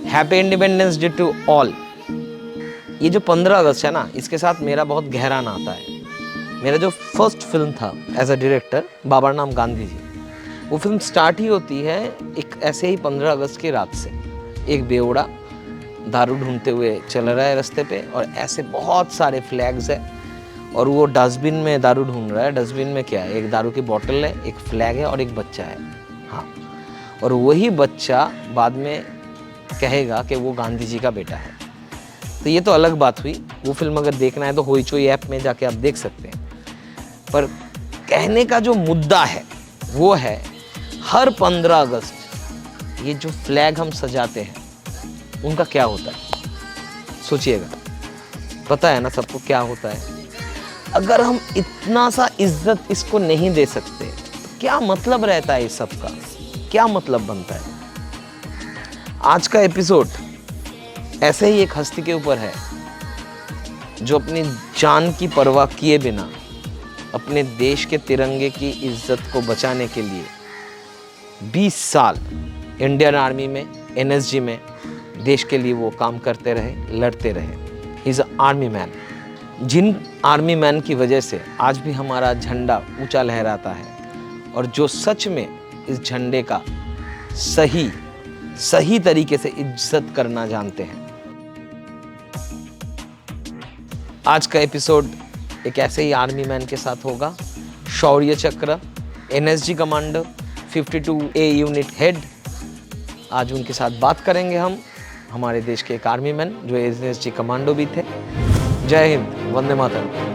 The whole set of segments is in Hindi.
Happy independence day to all. ये जो 15 अगस्त है ना, इसके साथ मेरा बहुत गहरा नाता है। मेरा जो फर्स्ट फिल्म था एज अ डायरेक्टर, बाबर नाम गांधी जी, वो फिल्म स्टार्ट ही होती है एक ऐसे ही 15 अगस्त की रात से। एक बेवड़ा दारू ढूंढते हुए चल रहा है रास्ते पे, और ऐसे बहुत सारे फ्लैग्स है, और वो डस्टबिन में दारू ढूंढ रहा है। डस्टबिन में क्या है? एक दारू की बोतल है, एक फ्लैग है और एक बच्चा है। हाँ, और वही बच्चा बाद में कहेगा कि वो गांधी जी का बेटा है। तो ये तो अलग बात हुई। वो फिल्म अगर देखना है तो होइचोई ऐप में जाके आप देख सकते हैं। पर कहने का जो मुद्दा है वो है, हर 15 अगस्त ये जो फ्लैग हम सजाते हैं उनका क्या होता है? सोचिएगा, पता है ना सबको क्या होता है? अगर हम इतना सा इज्जत इसको नहीं दे सकते तो क्या मतलब रहता है इस सब का? क्या मतलब बनता है? आज का एपिसोड ऐसे ही एक हस्ती के ऊपर है जो अपनी जान की परवाह किए बिना अपने देश के तिरंगे की इज्जत को बचाने के लिए 20 साल इंडियन आर्मी में, एनएसजी में देश के लिए वो काम करते रहे, लड़ते रहे। He is a army man. जिन आर्मी मैन की वजह से आज भी हमारा झंडा ऊंचा लहराता है, और जो सच में इस झंडे का सही तरीके से इज्जत करना जानते हैं। आज का एपिसोड एक ऐसे ही आर्मी मैन के साथ होगा। शौर्य चक्र, NSG commando, 52A unit head. आज उनके साथ बात करेंगे हम, हमारे देश के एक आर्मी मैन जो एनएसजी कमांडो भी थे। जय हिंद, वंदे मातरम।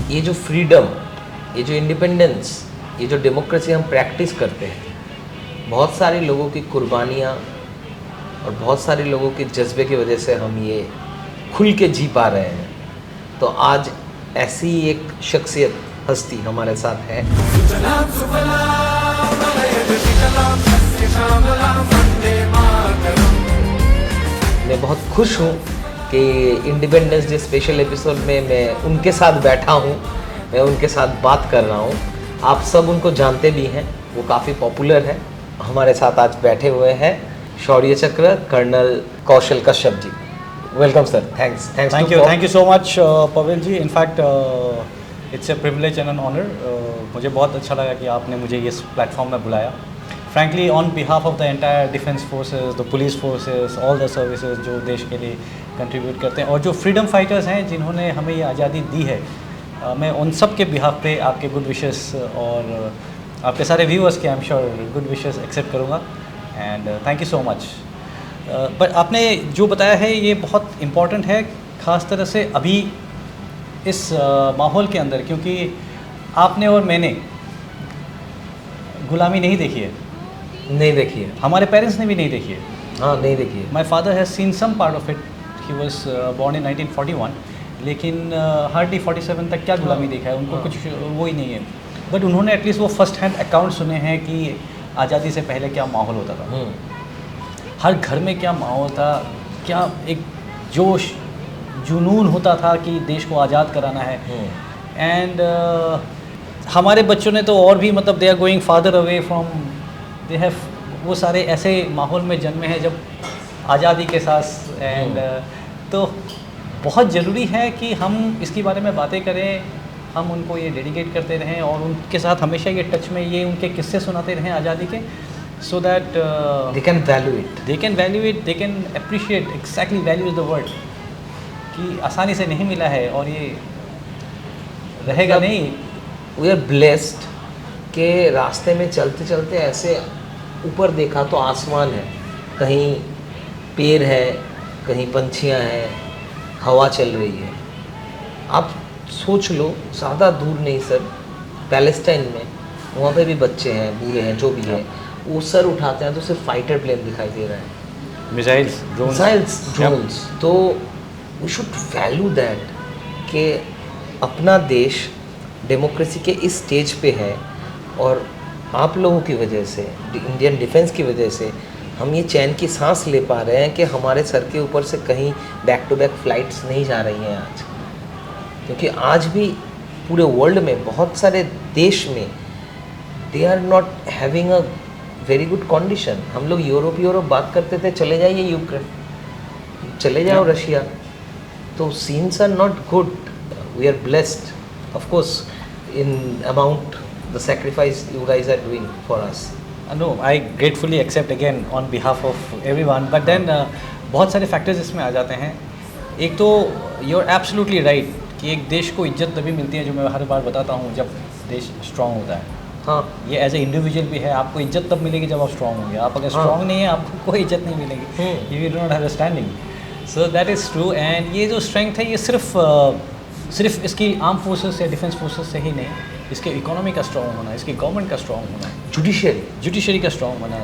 ये जो फ्रीडम, ये जो इंडिपेंडेंस, ये जो डेमोक्रेसी हम प्रैक्टिस करते हैं, बहुत सारे लोगों की कुर्बानियाँ और बहुत सारे लोगों के जज्बे की वजह से हम ये खुल के जी पा रहे हैं। तो आज ऐसी एक शख्सियत, हस्ती हमारे साथ है। मैं बहुत खुश हूँ कि इंडिपेंडेंस डे स्पेशल एपिसोड में मैं उनके साथ बैठा हूँ, मैं उनके साथ बात कर रहा हूँ। आप सब उनको जानते भी हैं, वो काफ़ी पॉपुलर है। हमारे साथ आज बैठे हुए हैं Shaurya Chakra colonel Kaushal Kashyap ji. Welcome sir. Thank you so much Pavel ji. In fact it's a privilege and an honour. मुझे बहुत अच्छा लगा कि आपने मुझे इस प्लेटफॉर्म में बुलाया। Frankly on behalf of the entire defence forces, the police forces, all the services जो देश के लिए कंट्रीब्यूट करते हैं, और जो फ्रीडम फाइटर्स हैं जिन्होंने हमें ये आज़ादी दी है, मैं उन सब के बिहाफ पे आपके गुड विशेस और आपके सारे व्यूअर्स के I am sure good wishes accept करूँगा। And thank you so much. But आपने जो बताया है ये बहुत इम्पॉर्टेंट है, ख़ास तरह से अभी इस माहौल के अंदर, क्योंकि आपने और मैंने गुलामी नहीं देखी है। नहीं देखी है, हमारे पेरेंट्स ने भी नहीं देखी है। हाँ, नहीं देखी है। My father has seen some part of it. He was born in 1941, लेकिन हार्डली 47 तक क्या गुलामी देखा है उनको, कुछ वो ही नहीं है। बट उन्होंने एटलीस्ट वो फर्स्ट हैंड अकाउंट सुने हैं कि आज़ादी से पहले क्या माहौल होता था, हर घर में क्या माहौल था, क्या एक जोश जुनून होता था कि देश को आज़ाद कराना है। एंड हमारे बच्चों ने तो और भी मतलब they are going father away from, they have वो सारे ऐसे माहौल में जन्मे हैं जब आज़ादी के साथ एंड तो बहुत ज़रूरी है कि हम इसके बारे में बातें करें, हम उनको ये डेडिकेट करते रहें और उनके साथ हमेशा ये टच में ये उनके किस्से सुनाते रहें आज़ादी के, so that they can value it, they can appreciate, exactly value is the word, कि आसानी से नहीं मिला है और ये रहेगा नहीं। वी आर ब्लेस्ड के रास्ते में चलते चलते ऐसे ऊपर देखा तो आसमान है, कहीं पेड़ है, कहीं पंछियाँ हैं, हवा चल रही है। आप सोच लो, ज़्यादा दूर नहीं सर, पैलेस्टाइन में वहाँ पे भी बच्चे हैं, बूढ़े हैं, जो भी है, वो सर उठाते हैं तो सिर्फ फाइटर प्लेन दिखाई दे रहा है, मिसाइल्स, ड्रोन्स। तो वी शुड वैल्यू दैट कि अपना देश डेमोक्रेसी के इस स्टेज पे है और आप लोगों की वजह से, इंडियन डिफेंस की वजह से हम ये चैन की सांस ले पा रहे हैं कि हमारे सर के ऊपर से कहीं बैक टू बैक फ्लाइट्स नहीं जा रही हैं आज। क्योंकि आज भी पूरे वर्ल्ड में बहुत सारे देश में they are not having a very good condition. हम लोग यूरोप बात करते थे, चले जाइए यूक्रेन, चले जाओ रशिया, तो scenes are not good. We are blessed of course in amount the sacrifice you guys are doing for us. No, I gratefully accept again on behalf of everyone. But then बहुत सारे फैक्टर्स इसमें आ जाते हैं। एक तो यू आर एब्सोल्युटली राइट कि एक देश को इज्जत तभी मिलती है, जो मैं हर बार बताता हूँ, जब देश स्ट्रांग होता है। हाँ, ये एज ए इंडिविजुअल भी है, आपको इज्जत तब मिलेगी जब आप स्ट्रांग होंगे। आप अगर स्ट्रांग नहीं है, आपको कोई इज्जत नहीं मिलेगी, you do not have a standing. So that is true. And ये जो स्ट्रेंथ है, ये सिर्फ इसकी आर्म फोर्सेस या डिफेंस फोर्सेस से ही नहीं, इसके इकोनॉमी का स्ट्रॉन्ग होना, इसकी गवर्नमेंट का स्ट्रॉन्ग होना, जुडिशरी का स्ट्रॉन्ग होना,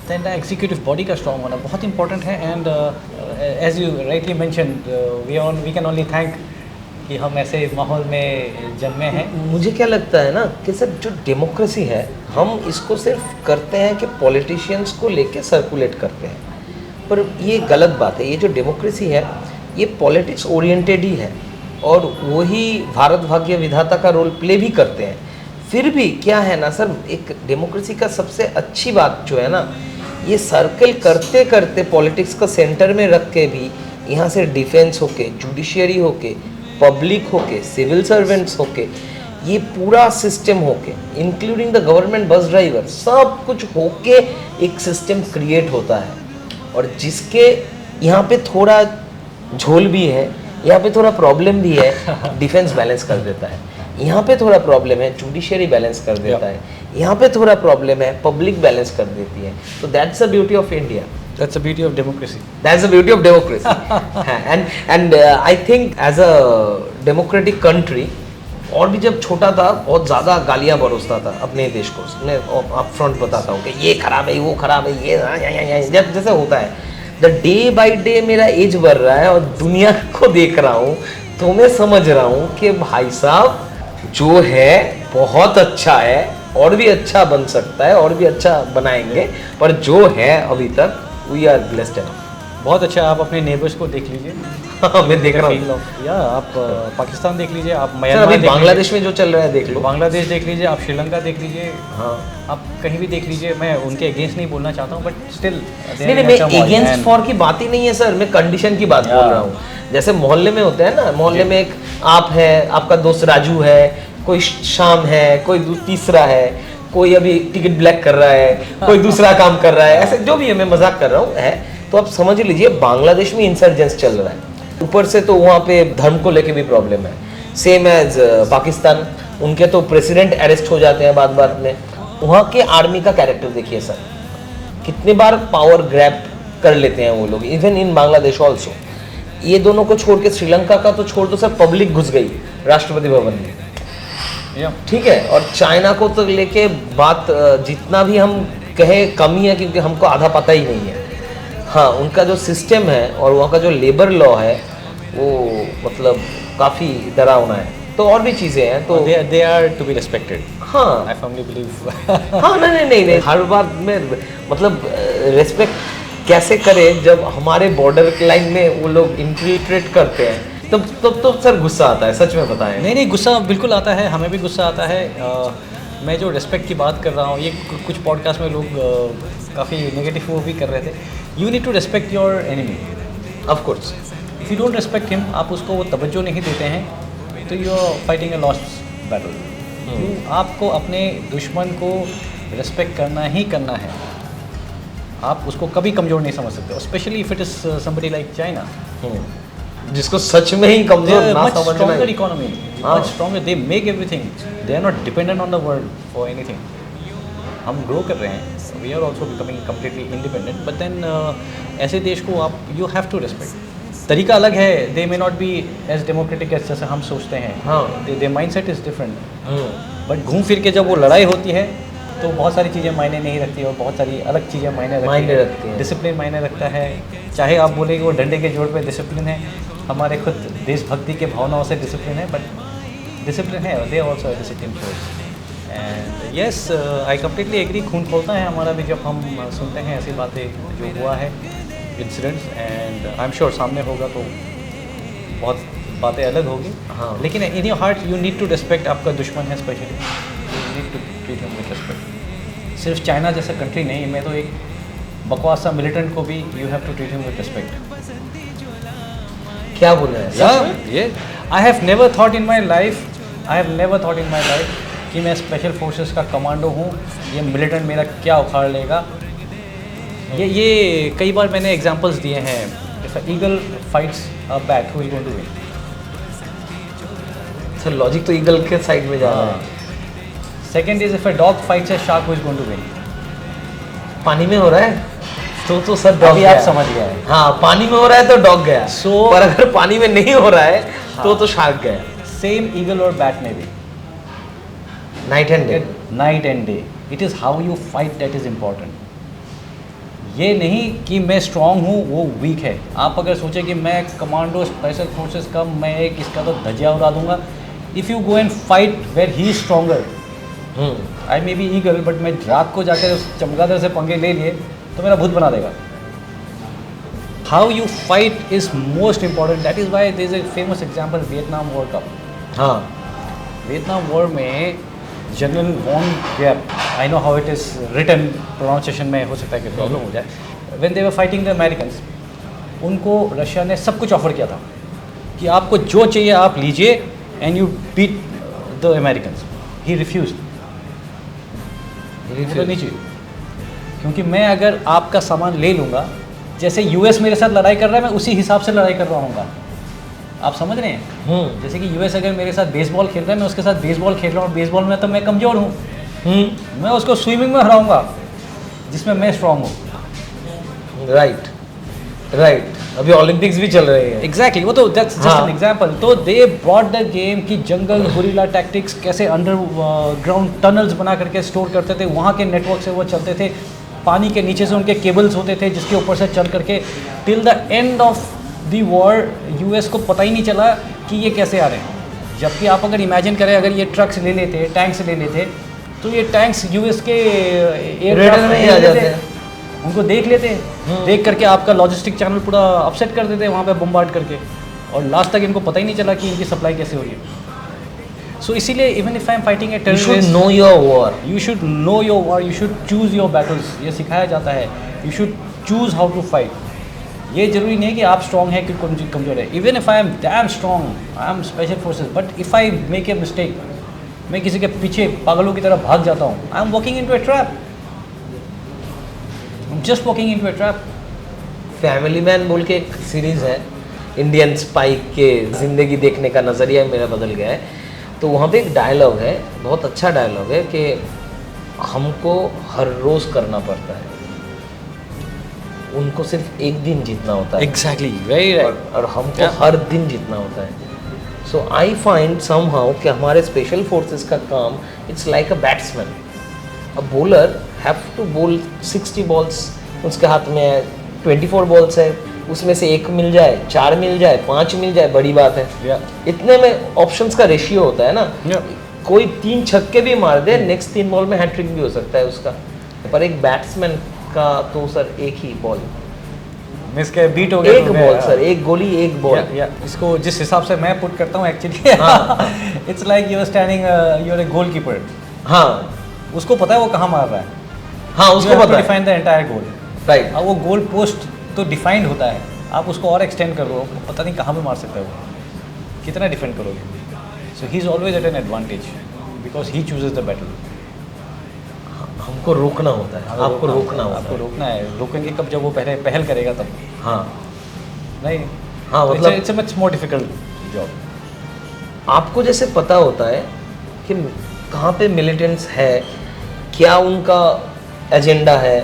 दैन एग्जीक्यूटिव बॉडी का स्ट्रॉन्ग होना बहुत इंपॉर्टेंट है। And as you rightly mention, we can only thank कि हम ऐसे माहौल में जन्मे हैं। मुझे क्या लगता है ना कि सर, जो डेमोक्रेसी है, हम इसको सिर्फ करते हैं कि पॉलिटिशियंस को लेके सर्कुलेट करते हैं, पर ये गलत बात है। ये जो डेमोक्रेसी है, ये पॉलिटिक्स ओरिएंटेड ही है और वही भारत भाग्य विधाता का रोल प्ले भी करते हैं। फिर भी क्या है ना सर, एक डेमोक्रेसी का सबसे अच्छी बात जो है ना, ये सर्कल करते करते पॉलिटिक्स का सेंटर में रख के भी यहाँ से डिफेंस होके, जुडिशियरी होके, पब्लिक होके, सिविल सर्वेंट्स होके, ये पूरा सिस्टम होके, including the government bus driver, सब कुछ होके एक सिस्टम क्रिएट होता है। और जिसके यहाँ पे थोड़ा झोल भी है, यहाँ पे थोड़ा प्रॉब्लम भी है, डिफेंस बैलेंस कर देता है। यहाँ पे थोड़ा प्रॉब्लम है, जुडिशरी बैलेंस कर देता है। यहाँ पे थोड़ा प्रॉब्लम है, पब्लिक बैलेंस कर देती है। तो that's the beauty of India, that's the beauty of democracy, that's the beauty of democracy. And I think as a democratic country, और भी जब छोटा था बहुत ज़्यादा गालियाँ बरसता था अपने देश को। मैं अप फ्रंट बताता हूँ कि ये खराब है, वो खराब है, ये जब जैसे होता है। द डे बाई डे मेरा एज बढ़ रहा है और दुनिया को देख रहा हूँ, तो मैं समझ रहा हूँ कि भाई साहब जो है बहुत अच्छा है, और भी अच्छा बन सकता है, और भी अच्छा बनाएंगे, पर जो है अभी तक वी आर ब्लेस्ड। बहुत अच्छा। आप अपने नेबर्स को देख लीजिए। हाँ, मैं देख रहा हूँ। या आप पाकिस्तान देख लीजिए, आप सर, म्यांमार अभी बांग्लादेश में जो चल रहा है देख लो, बांग्लादेश देख लीजिए, आप श्रीलंका देख लीजिए, हाँ, आप कहीं भी देख लीजिए। मैं उनके अगेंस्ट नहीं बोलना चाहता हूँ, बट स्टिल नहीं, मैं अगेंस्ट फॉर की बात ही नहीं है सर, मैं कंडीशन की बात बोल रहा हूँ। जैसे मोहल्ले में होते हैं ना, मोहल्ले में एक आप है, आपका दोस्त राजू है, कोई शाम है, कोई तीसरा है, कोई अभी टिकट ब्लैक कर रहा है, कोई दूसरा काम कर रहा है, ऐसे जो भी है, मैं मजाक कर रहा हूँ है। तो आप समझ लीजिए बांग्लादेश में इंसर्जेंस चल रहा है, ऊपर से तो वहाँ पे धर्म को लेके भी प्रॉब्लम है। सेम एज पाकिस्तान, उनके तो प्रेसिडेंट अरेस्ट हो जाते हैं बात बात में। वहाँ के आर्मी का कैरेक्टर देखिए सर, कितने बार पावर ग्रैब कर लेते हैं वो लोग, इवन इन बांग्लादेश ऑल्सो। ये दोनों को छोड़ के श्रीलंका का तो छोड़ दो सर, पब्लिक घुस गई राष्ट्रपति भवन में, ठीक है। और चाइना को तो लेके बात जितना भी हम कहे कम ही है, क्योंकि हमको आधा पता ही नहीं है। हाँ, उनका जो सिस्टम है और वहाँ का जो लेबर लॉ है, वो मतलब काफ़ी डरावना है। तो और भी चीज़ें हैं, तो they are to be respected. हाँ, आई फर्मली बिलीव। हाँ, नहीं, हर बार में मतलब रिस्पेक्ट कैसे करें जब हमारे बॉर्डर लाइन में वो लोग इन्फिल्ट्रेट करते हैं। तो सर गुस्सा आता है, सच में बताएं। नहीं गुस्सा बिल्कुल आता है, हमें भी गुस्सा आता है। मैं जो रिस्पेक्ट की बात कर रहा हूँ, ये कुछ पॉडकास्ट में लोग काफ़ी नेगेटिव वो भी कर रहे थे। You need to respect your enemy. Of course if you don't respect him, आप उसको वो तवज्जो नहीं देते हैं, तो you are fighting a lost battle. आपको अपने दुश्मन को रिस्पेक्ट करना ही करना है। आप उसको कभी कमज़ोर नहीं समझ सकते, specially if it is somebody like China, जिसको सच में ही कमजोर ना much समझना stronger है। economy, हाँ। much stronger. They make everything. They are not dependent on the world for anything. हम ग्रो कर रहे हैं, we are also becoming completely independent. But then ऐसे देश को आप you have to respect. तरीका अलग है, they may not be as democratic as जैसे हम सोचते हैं। हाँ। Their mindset is different. But घूम फिर के जब वो लड़ाई होती है तो बहुत सारी चीज़ें मायने नहीं रखती और बहुत सारी अलग चीज़ें मायने रखती हैं। डिसिप्लिन मायने रखता है। चाहे आप बोले कि वो डंडे के जोड़ पे डिसिप्लिन है, हमारे खुद देशभक्ति के भावनाओं से डिसिप्लिन है, बट डिसिप्लिन है, they also discipline force. And yes, I completely agree. खून खोलता है हमारा भी जब हम सुनते हैं ऐसी बातें जो हुआ है, incidents, and I am sure सामने होगा तो बहुत बातें अलग होगी। हाँ। लेकिन in your heart you need to respect आपका दुश्मन है, specially you need to treat him with respect. सिर्फ चाइना जैसा कंट्री नहीं, मैं तो एक बकवास सा मिलिटेंट को भी you have to treat him with respect. क्या बोल रहे हैं? सच में? ये I have never thought in my life कि मैं स्पेशल फोर्सेस का कमांडो हूँ, ये मिलिटेंट मेरा क्या उखाड़ लेगा। ये कई बार मैंने एग्जांपल्स दिए हैं। If a eagle fights a bat, who is going to win? Sir logic तो ईगल के साइड में जा रहा है। Second is if a dog fights a shark, who is going to win? पानी में हो रहा है तो सर डॉग अभी गया। आप समझ गए। हाँ, पानी में हो रहा है तो डॉग गया। So- पर अगर पानी में नहीं हो रहा है तो शार्क गया। सेम ईगल और बैट में भी night and day. Night and day, it is how you fight that is important. ये नहीं कि मैं स्ट्रांग हूँ वो वीक है। आप अगर सोचें कि मैं कमांडो स्पेशल फोर्सेस का मैं एक इसका तो धजिया उड़ा दूंगा, if you go and fight where he is stronger, I may be eagle, but मैं रात को जाकर उस चमगादड़ से पंगे ले लिए तो मेरा भूत बना देगा। How you fight is most important. That is why there is a famous example, Vietnam war का। हाँ। वियतनाम वॉर में general Von Giap, I know how it is written, pronunciation में हो सकता है कि प्रॉब्लम हो जाए। When they were fighting the Americans, उनको रशिया ने सब कुछ ऑफर किया था कि आपको जो चाहिए आप लीजिए and you beat the Americans. He refuse, नहीं चाहिए, क्योंकि मैं अगर आपका सामान ले लूँगा, जैसे यूएस मेरे साथ लड़ाई कर रहा है मैं उसी हिसाब से लड़ाई कर रहा हूँगा। आप समझ रहे हैं? जैसे कि यूएस अगर मेरे साथ बेसबॉल खेल रहा है, मैं उसके साथ बेसबॉल खेल रहा हूँ, और बेसबॉल में तो मैं कमज़ोर हूँ, मैं उसको स्विमिंग में हराऊंगा जिसमें मैं स्ट्रांग हूँ। राइट। अभी ओलंपिक्स भी चल रहे हैं। एग्जैक्टली, वो तो दैट्स जस्ट एन एग्जांपल। तो दे ब्रॉट द गेम कि जंगल गुरिल्ला टैक्टिक्स कैसे अंडरग्राउंड टनल्स बना करके स्टोर करते थे, वहाँ के नेटवर्क से वो चलते थे, पानी के नीचे से उनके केबल्स होते थे जिसके ऊपर से चल करके till the end of the war US को पता ही नहीं चला कि ये कैसे आ रहे हैं। जबकि आप अगर इमेजिन करें, अगर ये ट्रक्स ले लेते, टैंक्स ले लेते, तो ये टैंक्स यूएस के एयरक्राफ्ट में ही आ जाते, उनको देख लेते, देख करके आपका लॉजिस्टिक चैनल पूरा अपसेट कर देते वहाँ पे बम्बार्ड करके, और लास्ट तक इनको पता ही नहीं चला कि इनकी सप्लाई कैसे हो रही है। सो इसीलिए even if I am fighting a terrorist, You should know your war. You should know your war, you should choose your battles. ये सिखाया जाता है, you should choose how to fight. ये जरूरी नहीं कि आप स्ट्रॉन्ग हैं कि कमजोर है। Even if I am damn strong, I am special forces, but if I make a mistake, मैं किसी के पीछे पागलों की तरह भाग जाता हूँ, I am walking into A trap, just walking into A trap. Family man बोल के एक सीरीज़ है, इंडियन स्पाई के ज़िंदगी देखने का नज़रिया मेरा बदल गया है। तो वहाँ पे एक डायलॉग है, बहुत अच्छा डायलॉग है, कि हमको हर रोज़ करना पड़ता है, उनको सिर्फ एक दिन जीतना होता है। Exactly, very right. और हमको हर दिन जीतना होता है। सो आई फाइंड समहाउ कि हमारे स्पेशल फोर्सेस का काम, it's like a batsman. A bowler have to bowl 60 balls, उसके हाथ में 24 बॉल्स है, उसमें से एक मिल जाए, 4 मिल जाए, 5 मिल जाए, बड़ी बात है। इतने में ऑप्शंस का रेशियो होता है ना। कोई 3 छक्के भी मार दे, नेक्स्ट 3 बॉल में हैट्रिक भी हो सकता है उसका। पर एक बैट्समैन का तो सर एक ही बॉल, मिस के बीट हो गया एक बॉल सर, एक गोली एक बॉल। इसको जिस हिसाब से मैं पुट करता हूँ actually it's like you are standing, you are a goalkeeper. हाँ उसको पता है वो कहाँ मार रहा है। हाँ उसको पता है, define the entire goal. Right. अब वो गोल पोस्ट तो डिफाइंड होता है, आप उसको और एक्सटेंड कर दो, पता नहीं कहाँ पे मार सकता है वो, कितना डिफेंड करोगे। So he is always at an advantage because he chooses the battle. हमको रोकना होता है, आपको रोकना होता आपको है। रोकना है। रोकेंगे कब, जब वो पहले पहल करेगा तब। हाँ नहीं, हाँ मतलब it's much more difficult job. आपको जैसे पता होता है कि कहाँ पे मिलिटेंट्स है, क्या उनका एजेंडा है,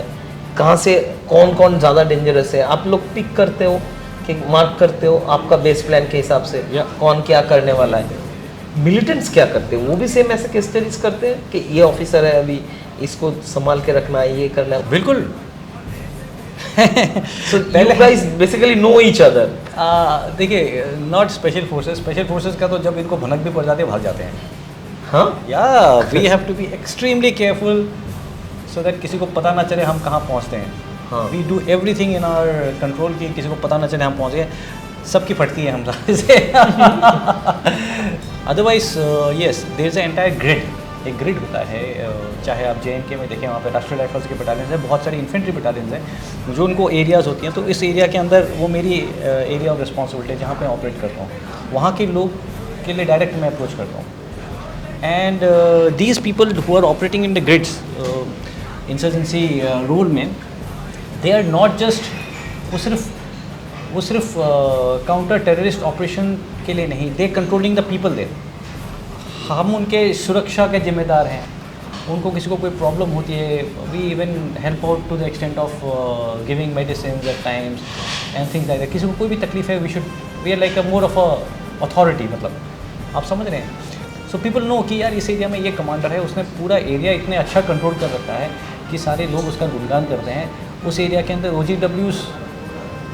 कहाँ से कौन कौन ज़्यादा डेंजरस है, आप लोग पिक करते हो कि मार्क करते हो आपका बेस प्लान के हिसाब से कौन क्या करने वाला है। मिलिटेंट्स क्या करते हैं, वो भी सेम ऐसे केस स्टडीज करते हैं कि ये ऑफिसर है अभी इसको संभाल के रखना है, ये करना है। बिल्कुल। So you guys basically know each other. देखिए, not special forces. Special forces का तो जब इनको भनक भी पड़ जाती है भाग जाते हैं। हाँ या we have to be extremely careful so that किसी को पता ना चले हम कहाँ पहुँचते हैं। हाँ। We do everything in our control कि किसी को पता ना चले हम पहुँच गए। सबकी फटती है हम सारे से। Otherwise yes, there is entire grid. एक ग्रिड होता है, चाहे आप JNK में देखें, वहाँ पे राष्ट्रीय राइफल्स के बटालियंस हैं, बहुत सारी इन्फेंट्री बटालियंस हैं जो उनको एरियाज़ होती हैं। तो इस एरिया के अंदर वो मेरी एरिया ऑफ रिस्पॉन्सिबिलिटी जहाँ पे ऑपरेट करता हूँ, वहाँ के लोग के लिए डायरेक्ट मैं अप्रोच करता हूँ। And these people who are operating in the grids insurgency role में, दे आर नॉट जस्ट, वो सिर्फ काउंटर टेररिस्ट ऑपरेशन के लिए नहीं, दे कंट्रोलिंग द पीपल देयर। हम उनके सुरक्षा के जिम्मेदार हैं। उनको किसी को कोई प्रॉब्लम होती है, we even help out to the extent of giving medicine at times and things like that. किसी को कोई भी तकलीफ है, we are like a more of a authority, मतलब आप समझ रहे हैं। सो पीपल नो कि यार इस एरिया में ये कमांडर है, उसने पूरा एरिया इतने अच्छा कंट्रोल कर रखा है कि सारे लोग उसका गुणगान करते हैं। उस एरिया के अंदर OGWs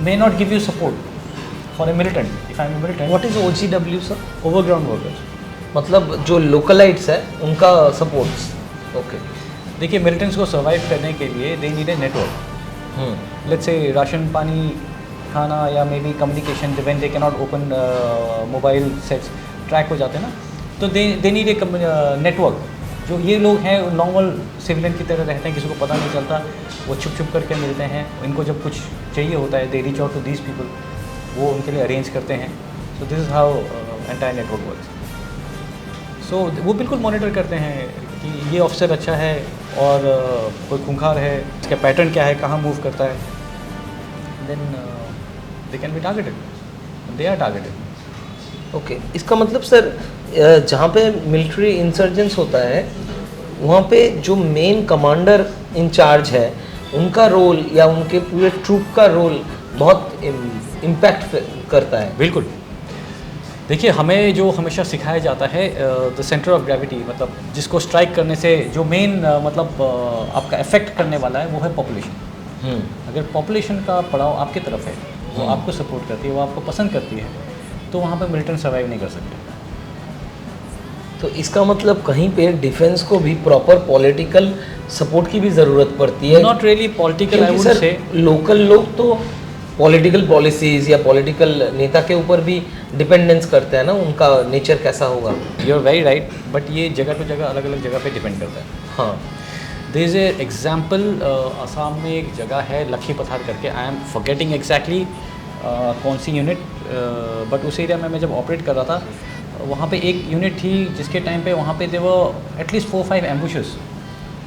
may not give you support for a militant. If I'm a militant, what is OGW sir? overground workers. मतलब जो लोकलाइट्स है उनका सपोर्ट्स। ओके। देखिए, मिलिटेंट्स को सर्वाइव करने के लिए they need a network. Let's say ration पानी खाना या may be communication, when they can not open mobile sets, track हो जाते हैं ना, तो दे नीड ए नेटवर्क। जो ये लोग हैं नॉर्मल सिविलियन की तरह रहते हैं, किसी को पता नहीं चलता, वो छुप छुप करके मिलते हैं। इनको जब कुछ चाहिए होता है, they reach out to these people, वो उनके लिए अरेंज करते हैं। So this is how entire network works. So वो बिल्कुल मॉनिटर करते हैं कि ये ऑफिसर अच्छा है और कोई खूंखार है, इसका पैटर्न क्या है, कहाँ मूव करता है। Then they can be targeted, they are targeted. Okay. इसका मतलब सर जहाँ पे मिलिट्री इंसर्जेंस होता है वहाँ पे जो मेन कमांडर इंचार्ज है उनका रोल या उनके पूरे ट्रूप का रोल बहुत इम्पैक्ट करता है। बिल्कुल। देखिए, हमें जो हमेशा सिखाया जाता है द सेंटर ऑफ ग्रेविटी, मतलब जिसको स्ट्राइक करने से जो मेन मतलब आपका इफेक्ट करने वाला है, वो है पॉपुलेशन। अगर पॉपुलेशन का पड़ाव आपकी तरफ है, वो आपको सपोर्ट करती है, वो आपको पसंद करती है, तो वहाँ पे मिलिटेंट सर्वाइव नहीं कर सकते। तो इसका मतलब कहीं पे डिफेंस को भी प्रॉपर पॉलिटिकल सपोर्ट की भी ज़रूरत पड़ती है। Not really political, I would say. Local लोग तो पॉलिटिकल पॉलिसीज या पॉलिटिकल नेता के ऊपर भी डिपेंडेंस करते हैं ना, उनका नेचर कैसा होगा। You are very right, but ये जगह टू जगह, अलग अलग जगह पे डिपेंड करता है। हाँ। There is a example, Assam में एक जगह है लखी पथार करके, आई एम फॉरगेटिंग एग्जैक्टली कौन सी यूनिट, बट उस एरिया में मैं जब ऑपरेट कर रहा था, वहाँ पे एक यूनिट थी जिसके टाइम पे वहाँ पे दे वो at least 4-5 ambushes,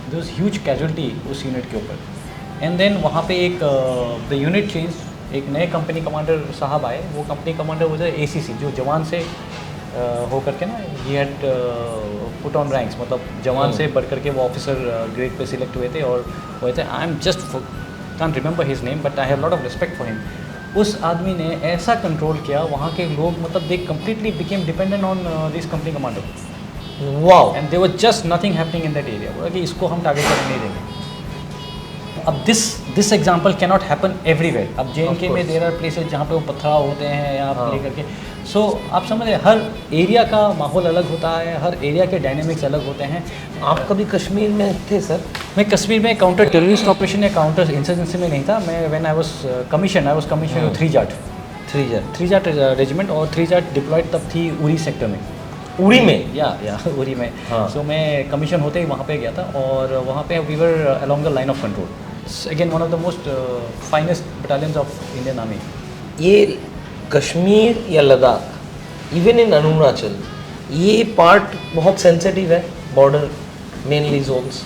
there was huge casualty उस यूनिट के ऊपर। एंड देन वहाँ पे एक द यूनिट चेंज, एक नए कंपनी कमांडर साहब आए। वो कंपनी कमांडर वो जो ACC, जो जवान से हो करके ना, he had put on ranks, मतलब जवान से बढ़ करके वो ऑफिसर ग्रेड पे सिलेक्ट हुए थे और हुए थे। I am just can't remember his name, but I have lot of respect for him. उस आदमी ने ऐसा कंट्रोल किया, वहाँ के लोग मतलब they completely became dependent on this company commander. Wow. And there was just nothing happening in that area. बोला कि इसको हम टारगेट करने नहीं देंगे। अब this example can not happen everywhere. अब JNK में देयर आर प्लेसेज जहाँ पे वो पथराव होते हैं या आप ले करके, सो आप समझ रहे, हर एरिया का माहौल अलग होता है, हर एरिया के डायनेमिक्स अलग होते हैं। आप कभी कश्मीर में थे सर? मैं कश्मीर में काउंटर टेररिस्ट ऑपरेशन या काउंटर इंसर्जेंसी में नहीं था। मैं when I was commission 3 Jat 3 Jat regiment, और 3 जाट डिप्लॉयड तब थी उरी सेक्टर में। उरी में? या उरी में। हाँ। सो मैं कमीशन होते ही वहाँ पे गया था, और वहाँ पे we were along the line of control. Again one of the most finest battalions of Indian army. ये कश्मीर या लद्दाख, इवन इन अरुणाचल, ये पार्ट बहुत सेंसिटिव है, बॉर्डर मेनली जोन्स,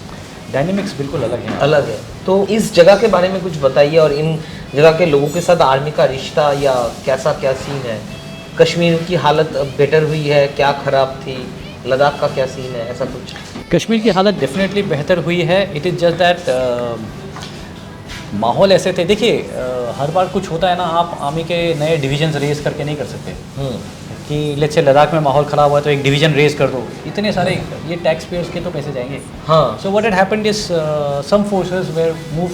डायनेमिक्स बिल्कुल अलग हैं। अलग है। तो इस जगह के बारे में कुछ बताइए, और इन जगह के लोगों के साथ आर्मी का रिश्ता या कैसा क्या सीन है? कश्मीर की हालत बेटर हुई है, क्या ख़राब थी? लद्दाख का क्या सीन है, ऐसा कुछ? कश्मीर की हालत डेफिनेटली बेहतर हुई है। इट इज़ जस्ट दैट माहौल ऐसे थे। देखिए हर बार कुछ होता है ना, आप आर्मी के नए डिवीजन्स रेज करके नहीं कर सकते कि लेट्स से लद्दाख में माहौल ख़राब हुआ तो एक डिवीज़न रेज कर दो। इतने सारे ये टैक्स पेयर्स के तो पैसे जाएंगे। हाँ। So what had happened is some forces were move,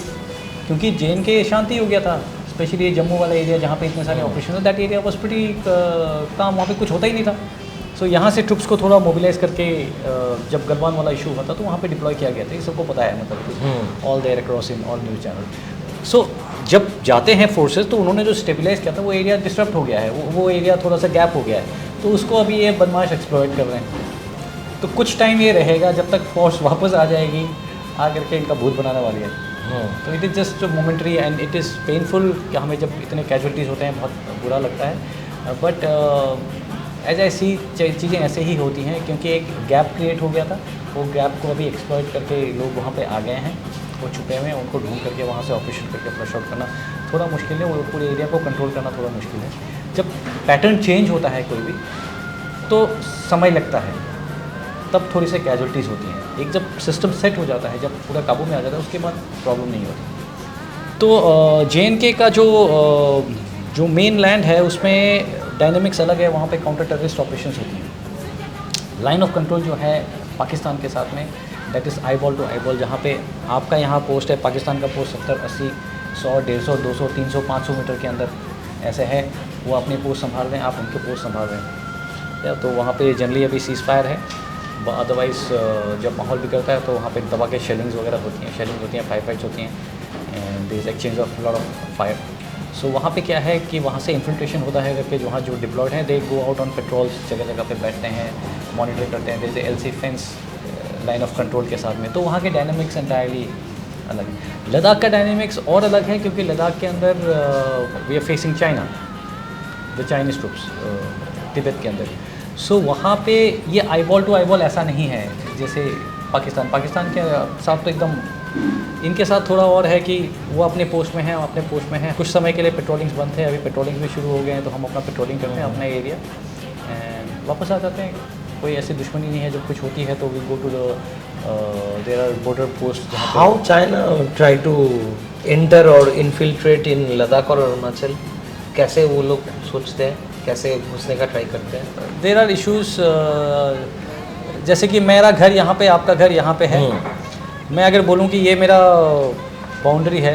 क्योंकि JNK शांति हो गया था, स्पेशली जम्मू वाला एरिया जहाँ पे इतने सारे operation, that area was pretty काम, वहाँ पे कुछ होता ही नहीं था। सो यहाँ से ट्रुप्स को थोड़ा मोबिलाइज करके जब गलवान वाला इशू हुआ था तो वहाँ पे डिप्लॉय किया गया था। ये सबको पता है, मतलब all there across in all news channel. So जब जाते हैं फोर्सेस तो उन्होंने जो स्टेबलाइज किया था वो एरिया डिस्टर्ब हो गया है, वो एरिया थोड़ा सा गैप हो गया है, तो उसको अभी ये बदमाश एक्सप्लॉइट कर रहे हैं। तो कुछ टाइम ये रहेगा जब तक फोर्स वापस आ जाएगी, आ करके इनका भूत बनाने वाली है। तो it is just momentary and it is painful कि हमें जब इतने कैजुअलिटीज़ होते हैं बहुत बुरा लगता है। बट एज आई सी चीज़ें ऐसे ही होती हैं, क्योंकि एक गैप क्रिएट हो गया था, वो गैप को अभी एक्सप्लॉइट करके लोग वहाँ पे आ गए हैं, वो छुपे हुए हैं, उनको ढूंढ करके वहाँ से ऑपरेशन करके फ्लश आउट करना थोड़ा मुश्किल है, वो पूरे एरिया को कंट्रोल करना थोड़ा मुश्किल है। जब पैटर्न चेंज होता है कोई भी तो समय लगता है, तब थोड़ी सी कैजुअलिटीज़ होती हैं। एक जब सिस्टम सेट हो जाता है, जब पूरा काबू में आ जाता है, उसके बाद प्रॉब्लम नहीं होती। तो JNK का जो मेन लैंड है उसमें डायनेमिक्स अलग है, वहाँ पे काउंटर टेररिस्ट ऑपरेशंस होती हैं। लाइन ऑफ कंट्रोल जो है पाकिस्तान के साथ में, that is eye ball to eye ball. जहाँ पे आपका यहाँ पोस्ट है, पाकिस्तान का पोस्ट 70, 80, 100, 150, 200, 300, 500 मीटर के अंदर ऐसे है, वो अपनी पोस्ट संभाल रहे हैं, आप उनके पोस्ट संभाल रहे हैं। या तो वहाँ पे जनरली अभी सीज़ फायर है, अदरवाइज़ जब माहौल बिगड़ता है तो वहाँ पे दबा के शेलिंग्स वगैरह होती हैं, फायर फाइट्स होती हैं, and there is exchange of lot of fire. So वहाँ पे क्या है कि वहाँ से इन्फिल्ट्रेशन होता है करके वहाँ जो डिप्लॉयड हैं they go out on patrols, जगह जगह पे बैठते हैं, मॉनिटर करते हैं, there is LC fence line of control के साथ में। तो वहाँ के डायनामिक्स एंटायरली अलग है। लद्दाख का डायनामिक्स और अलग है, क्योंकि लद्दाख के अंदर we are facing China, the Chinese troops Tibet के अंदर। सो वहाँ पे ये eye ball to eye ball ऐसा नहीं है जैसे पाकिस्तान के साथ तो एकदम इनके साथ थोड़ा और है कि वो अपने पोस्ट में हैं, कुछ समय के लिए पेट्रोलिंग्स बंद थे, अभी पेट्रोलिंग भी शुरू हो गए हैं, तो हम अपना पेट्रोलिंग करते हैं अपना एरिया एंड वापस आ जाते हैं। कोई ऐसी दुश्मनी नहीं है, जब कुछ होती है तो we go to there are border post. How China try to enter और इन्फिल्ट्रेट इन लद्दाख और अरुणाचल? कैसे वो लोग सोचते हैं, कैसे घुसने का ट्राई करते हैं? देयर आर इश्यूज़, जैसे कि मेरा घर यहाँ पे, आपका घर यहाँ पे है, मैं अगर बोलूँ कि ये मेरा बाउंड्री है,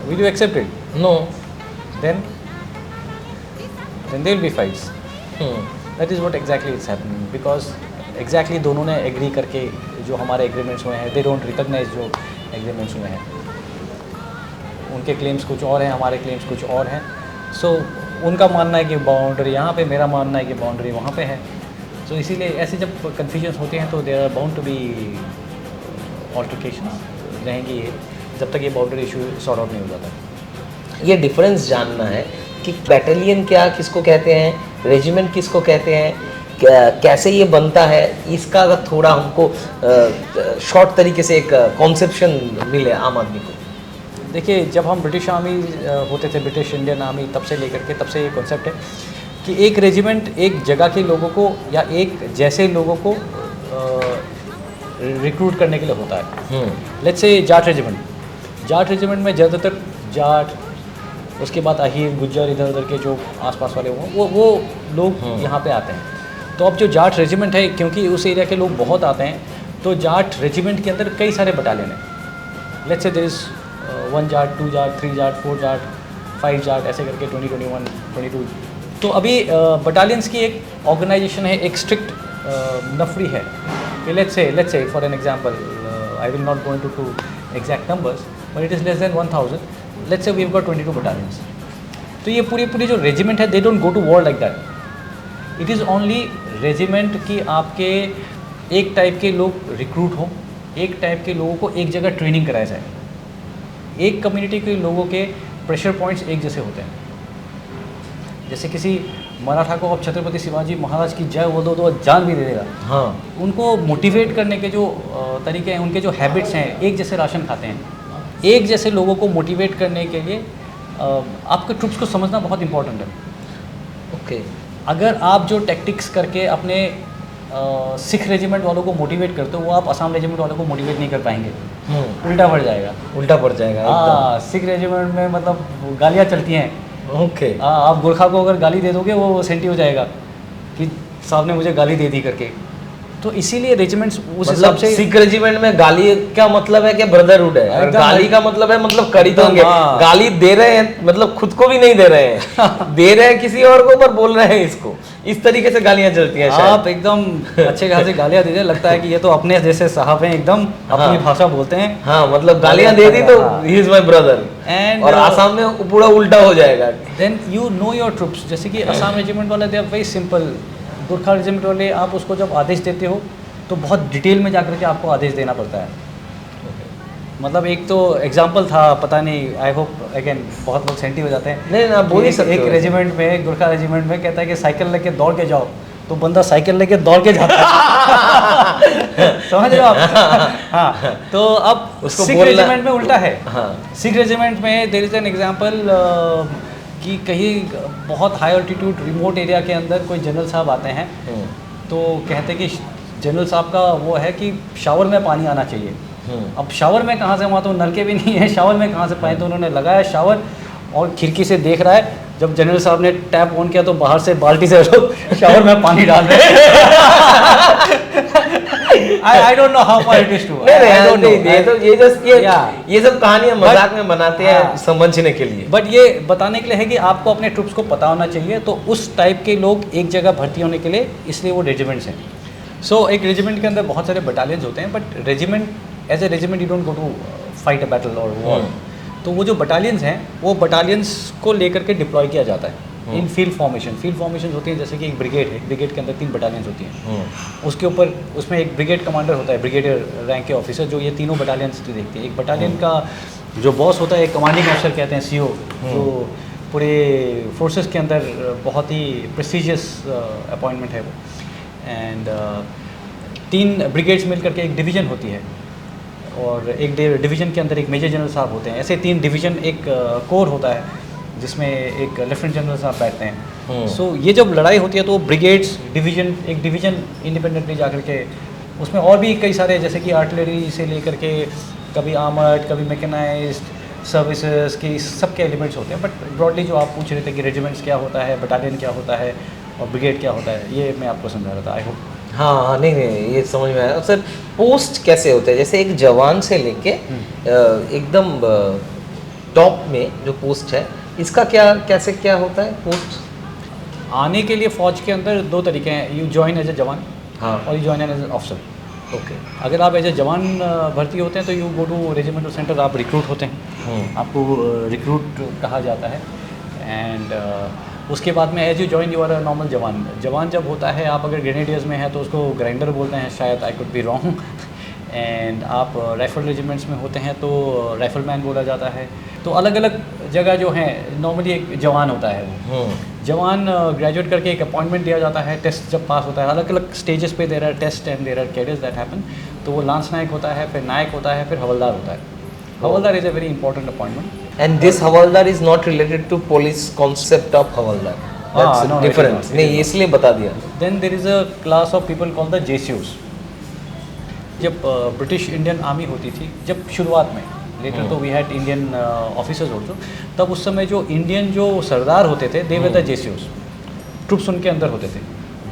will you accept it? No. Then there will be fights. That is what exactly it's happening, because exactly दोनों ने एग्री करके जो हमारे एग्रीमेंट्स हुए हैं, दे डोंट रिकॉग्नाइज जो एग्रीमेंट्स हुए हैं। उनके क्लेम्स कुछ और हैं, हमारे क्लेम्स कुछ और हैं। सो उनका मानना है कि बाउंड्री यहाँ पे, मेरा मानना है कि बाउंड्री वहाँ पे है। सो इसीलिए ऐसे जब कन्फ्यूजन्स होते हैं तो there are bound to be altercations रहेंगी, जब तक ये बाउंड्री इशू सॉर्ट आउट नहीं हो जाता। ये डिफरेंस जानना है कि बैटालियन क्या किसको कहते हैं, रेजिमेंट किसको कहते हैं, कैसे ये बनता है, इसका अगर थोड़ा हमको शॉर्ट तरीके से एक कॉन्सेप्शन मिले आम आदमी को। देखिए, जब हम ब्रिटिश आर्मी होते थे, ब्रिटिश इंडियन आर्मी, तब से लेकर के तब से ये कॉन्सेप्ट है कि एक रेजिमेंट एक जगह के लोगों को या एक जैसे लोगों को रिक्रूट करने के लिए होता है। लेट्स से जाट रेजिमेंट में ज़्यादातर जाट, उसके बाद अहीर, गुज्जर, इधर उधर के जो आसपास वाले वो लोग यहाँ पे आते हैं। तो अब जो जाट रेजिमेंट है, क्योंकि उस एरिया के लोग बहुत आते हैं, तो जाट रेजिमेंट के अंदर कई सारे बटालियन हैं। Let's say there is 1 Jat, 2 Jat, 3 Jat, 4 Jat, 5 Jat, ऐसे करके 20, 21, 22। तो अभी बटालियंस की एक ऑर्गेनाइजेशन है, एक स्ट्रिक्ट नफरी है कि let's say for an example I will not go into exact numbers, but it is less than 1,000. Let's say we've got 22 battalions. तो ये पूरी जो रेजिमेंट है, they don't go to war like that. It is only regiment कि आपके एक टाइप के लोग रिक्रूट हों, एक टाइप के लोगों को एक जगह ट्रेनिंग कराया जाए. एक कम्युनिटी के लोगों के प्रेशर पॉइंट्स एक जैसे होते हैं. जैसे किसी मराठा को आप छत्रपति शिवाजी महाराज की जय बोल दो तो जान भी दे देगा. हाँ. उनको मोटिवेट करने के जो तरीके हैं, उनके जो हैबिट्स हैं, एक जैसे राशन खाते हैं. एक जैसे लोगों को मोटिवेट करने के लिए आपके ट्रुप्स को समझना बहुत इंपॉर्टेंट है. ओके. अगर आप जो टैक्टिक्स करके अपने सिख रेजिमेंट वालों को मोटिवेट करते हो, वो आप असम रेजिमेंट वालों को मोटिवेट नहीं कर पाएंगे. उल्टा पड़ जाएगा. उल्टा पड़ जाएगा. हाँ, सिख रेजिमेंट में मतलब गालियाँ चलती हैं. ओके. आप गोरखा को अगर गाली दे दोगे वो सेंटी हो जाएगा कि साहब ने मुझे गाली दे दी करके. तो इसीलिए रेजिमेंट्स उस हिसाब से. सिख रेजिमेंट में गाली का मतलब है कि ब्रदरहुड है, और गाली का मतलब है मतलब कड़ी दोगे. गाली दे रहे हैं मतलब खुद को भी नहीं दे रहे हैं, दे रहे हैं किसी और को, पर बोल रहे हैं इसको. इस तरीके से गालियां चलती हैं. आप एकदम अच्छे खासे गालियां दीजिए, लगता है कि ये तो अपने जैसे साहब हैं, एकदम अपनी भाषा बोलते हैं. हाँ, मतलब गालियां दे दी तो he is my brother. And और आसाम में पूरा उल्टा हो जाएगा. Then you know your troops. जैसे कि असम रेजिमेंट वाले they are very simple. Gorkha regiment वाले आप उसको जब आदेश देते हो तो बहुत डिटेल में जाकर के आपको आदेश देना पड़ता है. मतलब एक तो एग्जांपल था, पता नहीं, आई होप अगेन बहुत लोग सेंटी हो जाते हैं. नहीं ना, बोल ही सकते एक हो. रेजिमेंट में, गोरखा रेजिमेंट में कहता है कि साइकिल लेके दौड़ के जाओ, तो बंदा साइकिल लेके दौड़ के जाता है. समझ रहे हो आप? हाँ. तो अब उसको सिख बोलना- रेजिमेंट में उल्टा है. हाँ. सिख रेजिमेंट में देयर इज एन एग्जांपल कि कहीं बहुत हाई ऑल्टीट्यूड रिमोट एरिया के अंदर कोई जनरल साहब आते हैं, तो कहते हैं कि जनरल साहब का वो है कि शावर में पानी आना चाहिए. अब शावर में कहाँ से, वहाँ तो नलके भी नहीं है, शावर में कहाँ से पानी. तो उन्होंने लगाया शावर और खिड़की से देख रहा है. जब जनरल साहब ने टैप ऑन किया तो बाहर से बाल्टी से लोग शावर में पानी डाल रहे हैं. I don't know how far it is true. ये सब कहानियां मजाक में बनाते हैं हाँ. समझने के लिए. बट ये बताने के लिए है कि आपको अपने ट्रुप्स को पता होना चाहिए. तो उस टाइप के लोग एक जगह भर्ती होने के लिए, इसलिए वो रेजिमेंट्स हैं. सो एक रेजिमेंट के अंदर बहुत सारे बटालियंस होते हैं, but regiment as a regiment you don't go to fight a battle और वॉर. तो वो जो बटालियंस हैं, वो बटालियंस को लेकर के डिप्लॉय किया जाता है इन फील्ड फॉर्मेशन. फील्ड फॉर्मेशन होती है जैसे कि एक ब्रिगेड है, ब्रिगेड के अंदर 3 बटालियंस होती हैं. उसके ऊपर उसमें एक ब्रिगेड कमांडर होता है, ब्रिगेडियर रैंक के ऑफिसर, जो ये तीनों बटालियंस देखते हैं. एक बटालियन का जो बॉस होता है, एक कमांडिंग ऑफिसर कहते हैं, सीओ, जो पूरे फोर्सेस के अंदर बहुत ही प्रेस्टिजियस अपॉइंटमेंट है वो. एंड 3 ब्रिगेड्स मिल करके एक डिवीज़न होती है, और एक डिवीज़न के अंदर एक मेजर जनरल साहब होते हैं. ऐसे 3 डिवीज़न, एक कोर होता है जिसमें एक लेफ्टिनेंट जनरल साहब बैठते हैं. सो ये जब लड़ाई होती है तो ब्रिगेड्स, डिवीज़न, एक डिवीज़न इंडिपेंडेंटली जाकर के, उसमें और भी कई सारे, जैसे कि आर्टिलरी से लेकर के कभी आर्मर्ड, कभी मैकेनाइज्ड सर्विसेज की, सबके एलिमेंट्स होते हैं. बट ब्रॉडली जो आप पूछ रहे थे कि रेजिमेंट्स क्या होता है, बटालियन क्या होता है और ब्रिगेड क्या होता है, ये मैं आपको समझा रहा था. I hope. हाँ, नहीं, ये समझ में आया. सर, पोस्ट कैसे होते हैं? जैसे एक जवान से लेके एकदम टॉप में जो पोस्ट है, इसका क्या होता है पोस्ट? आने के लिए फ़ौज के अंदर 2 तरीके हैं. You join as a jawan, हाँ. और you join as a officer. Okay. अगर आप एज ए जवान भर्ती होते हैं तो you go to regimental centre, आप रिक्रूट होते हैं. आपको रिक्रूट कहा जाता है. एंड उसके बाद में as you join you are a normal jawan. Jawan जब होता है, आप अगर ग्रेनेडियर्स में हैं तो उसको ग्राइंडर बोलते हैं शायद, I could be wrong. And आप राइफल रेजिमेंट्स में होते हैं तो राइफलमैन बोला जाता है. तो अलग अलग जगह जो हैं, नॉर्मली एक जवान होता है वो. जवान ग्रेजुएट करके एक अपॉइंटमेंट दिया जाता है. टेस्ट जब पास होता है, अलग अलग स्टेजेस पे there are test and there are cadets that happen. तो वो लांस नायक होता है, फिर नायक होता है, फिर हवलदार होता है. Havildar is a very important appointment. And this havildar is not related to police concept of havildar. no, it is different. not. नहीं, इसलिए बता दिया. Then there is a class of people called the JCOs. जब ब्रिटिश इंडियन आर्मी होती थी, जब शुरुआत में, लेटर तो we had Indian officers also, तब उस समय जो इंडियन जो सरदार होते थे, they were the JCOs. Troops उनके अंदर होते थे.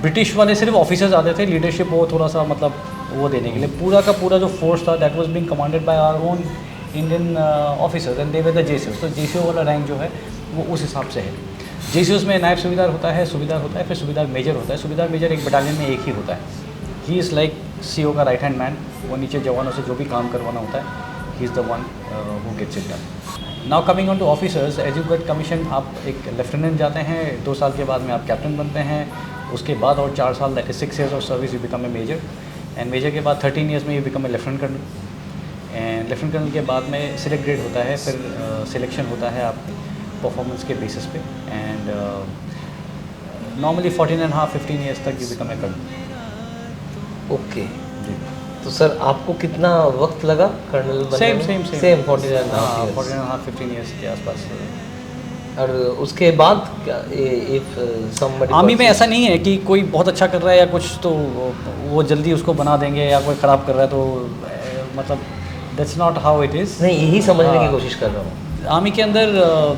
ब्रिटिश वाले सिर्फ ऑफिसर्स आते थे, लीडरशिप वो थोड़ा सा मतलब वो देने के लिए. पूरा का पूरा जो फोर्स था, that was being commanded by our own Indian officers, and they were the JCOs. तो JCO वाला रैंक जो है वो उस हिसाब से है. JCOs में नायब सूबेदार होता है, सूबेदार होता है, फिर सूबेदार मेजर होता है. सूबेदार मेजर एक बटालियन में एक ही होता है. ही इज़ लाइक CO का राइट हैंड मैन. वो नीचे जवानों से जो भी काम करवाना होता है, he is the one who gets it done. Now coming on to officers, as you get commission आप एक लेफ्टिनेंट जाते हैं, 2 साल के बाद में आप कैप्टन बनते हैं, उसके बाद और 4 साल that is 6 years of service you become a major, and major के बाद 13 years में you become a lieutenant colonel, and lieutenant colonel के बाद में सिलेक्ट ग्रेड होता है, फिर सिलेक्शन होता है आप परफॉर्मेंस के बेसिस पे, एंड नॉर्मली 14.5-15 years तक you become a colonel. Okay, तो सर आपको कितना वक्त लगा कर्नल बनने में? सेम 14.5-15 years के आसपास। और उसके बाद क्या इफ समबडी आर्मी में ऐसा नहीं है कि कोई बहुत अच्छा कर रहा है या कुछ तो वो जल्दी उसको बना देंगे, या कोई ख़राब कर रहा है तो मतलब that's not how it is. नहीं, यही समझने की हाँ। कोशिश कर रहा हूँ। आर्मी के अंदर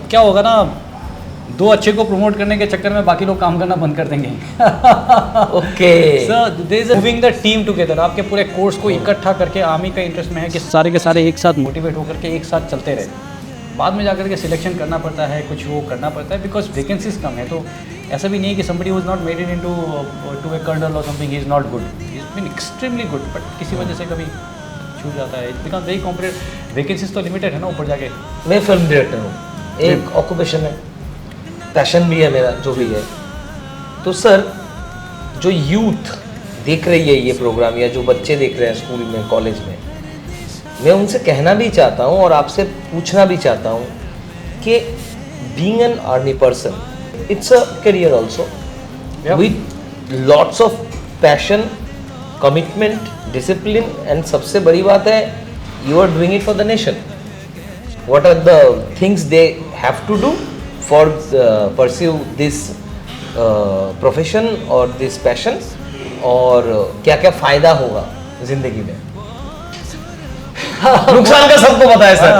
क्या होगा ना, 2 अच्छे को प्रमोट करने के चक्कर में बाकी लोग काम करना बंद कर देंगे। Okay, so there is moving the team together. आपके पूरे कोर्स को इकट्ठा करके आर्मी का इंटरेस्ट में है कि सारे के सारे एक साथ मोटिवेट होकर के एक साथ चलते रहे। बाद में जाकर के सिलेक्शन करना पड़ता है, कुछ वो करना पड़ता है, बिकॉज वैकेंसीज कम है। तो ऐसा भी नहीं है कि somebody who is not made it into to a colonel or something, he is not good. He has been extremely good, but किसी वजह से कभी छूट जाता है। It becomes very competitive. Vacancies तो लिमिटेड है ना ऊपर जाके। मैं फिल्म डायरेक्टर हूँ, एक ऑक्यूपेशन है, पैशन भी है मेरा, जो भी है। तो सर, जो यूथ देख रही है ये प्रोग्राम, या जो बच्चे देख रहे हैं स्कूल में, कॉलेज में, मैं उनसे कहना भी चाहता हूँ और आपसे पूछना भी चाहता हूँ कि being an army person, it's a career also with lots of passion, commitment, discipline, and सबसे बड़ी बात है, you are doing it for the nation. What are the things they have to do for pursue this profession और दिस पैशन, और क्या क्या फ़ायदा होगा ज़िंदगी में? नुकसान का सबको पता है सर।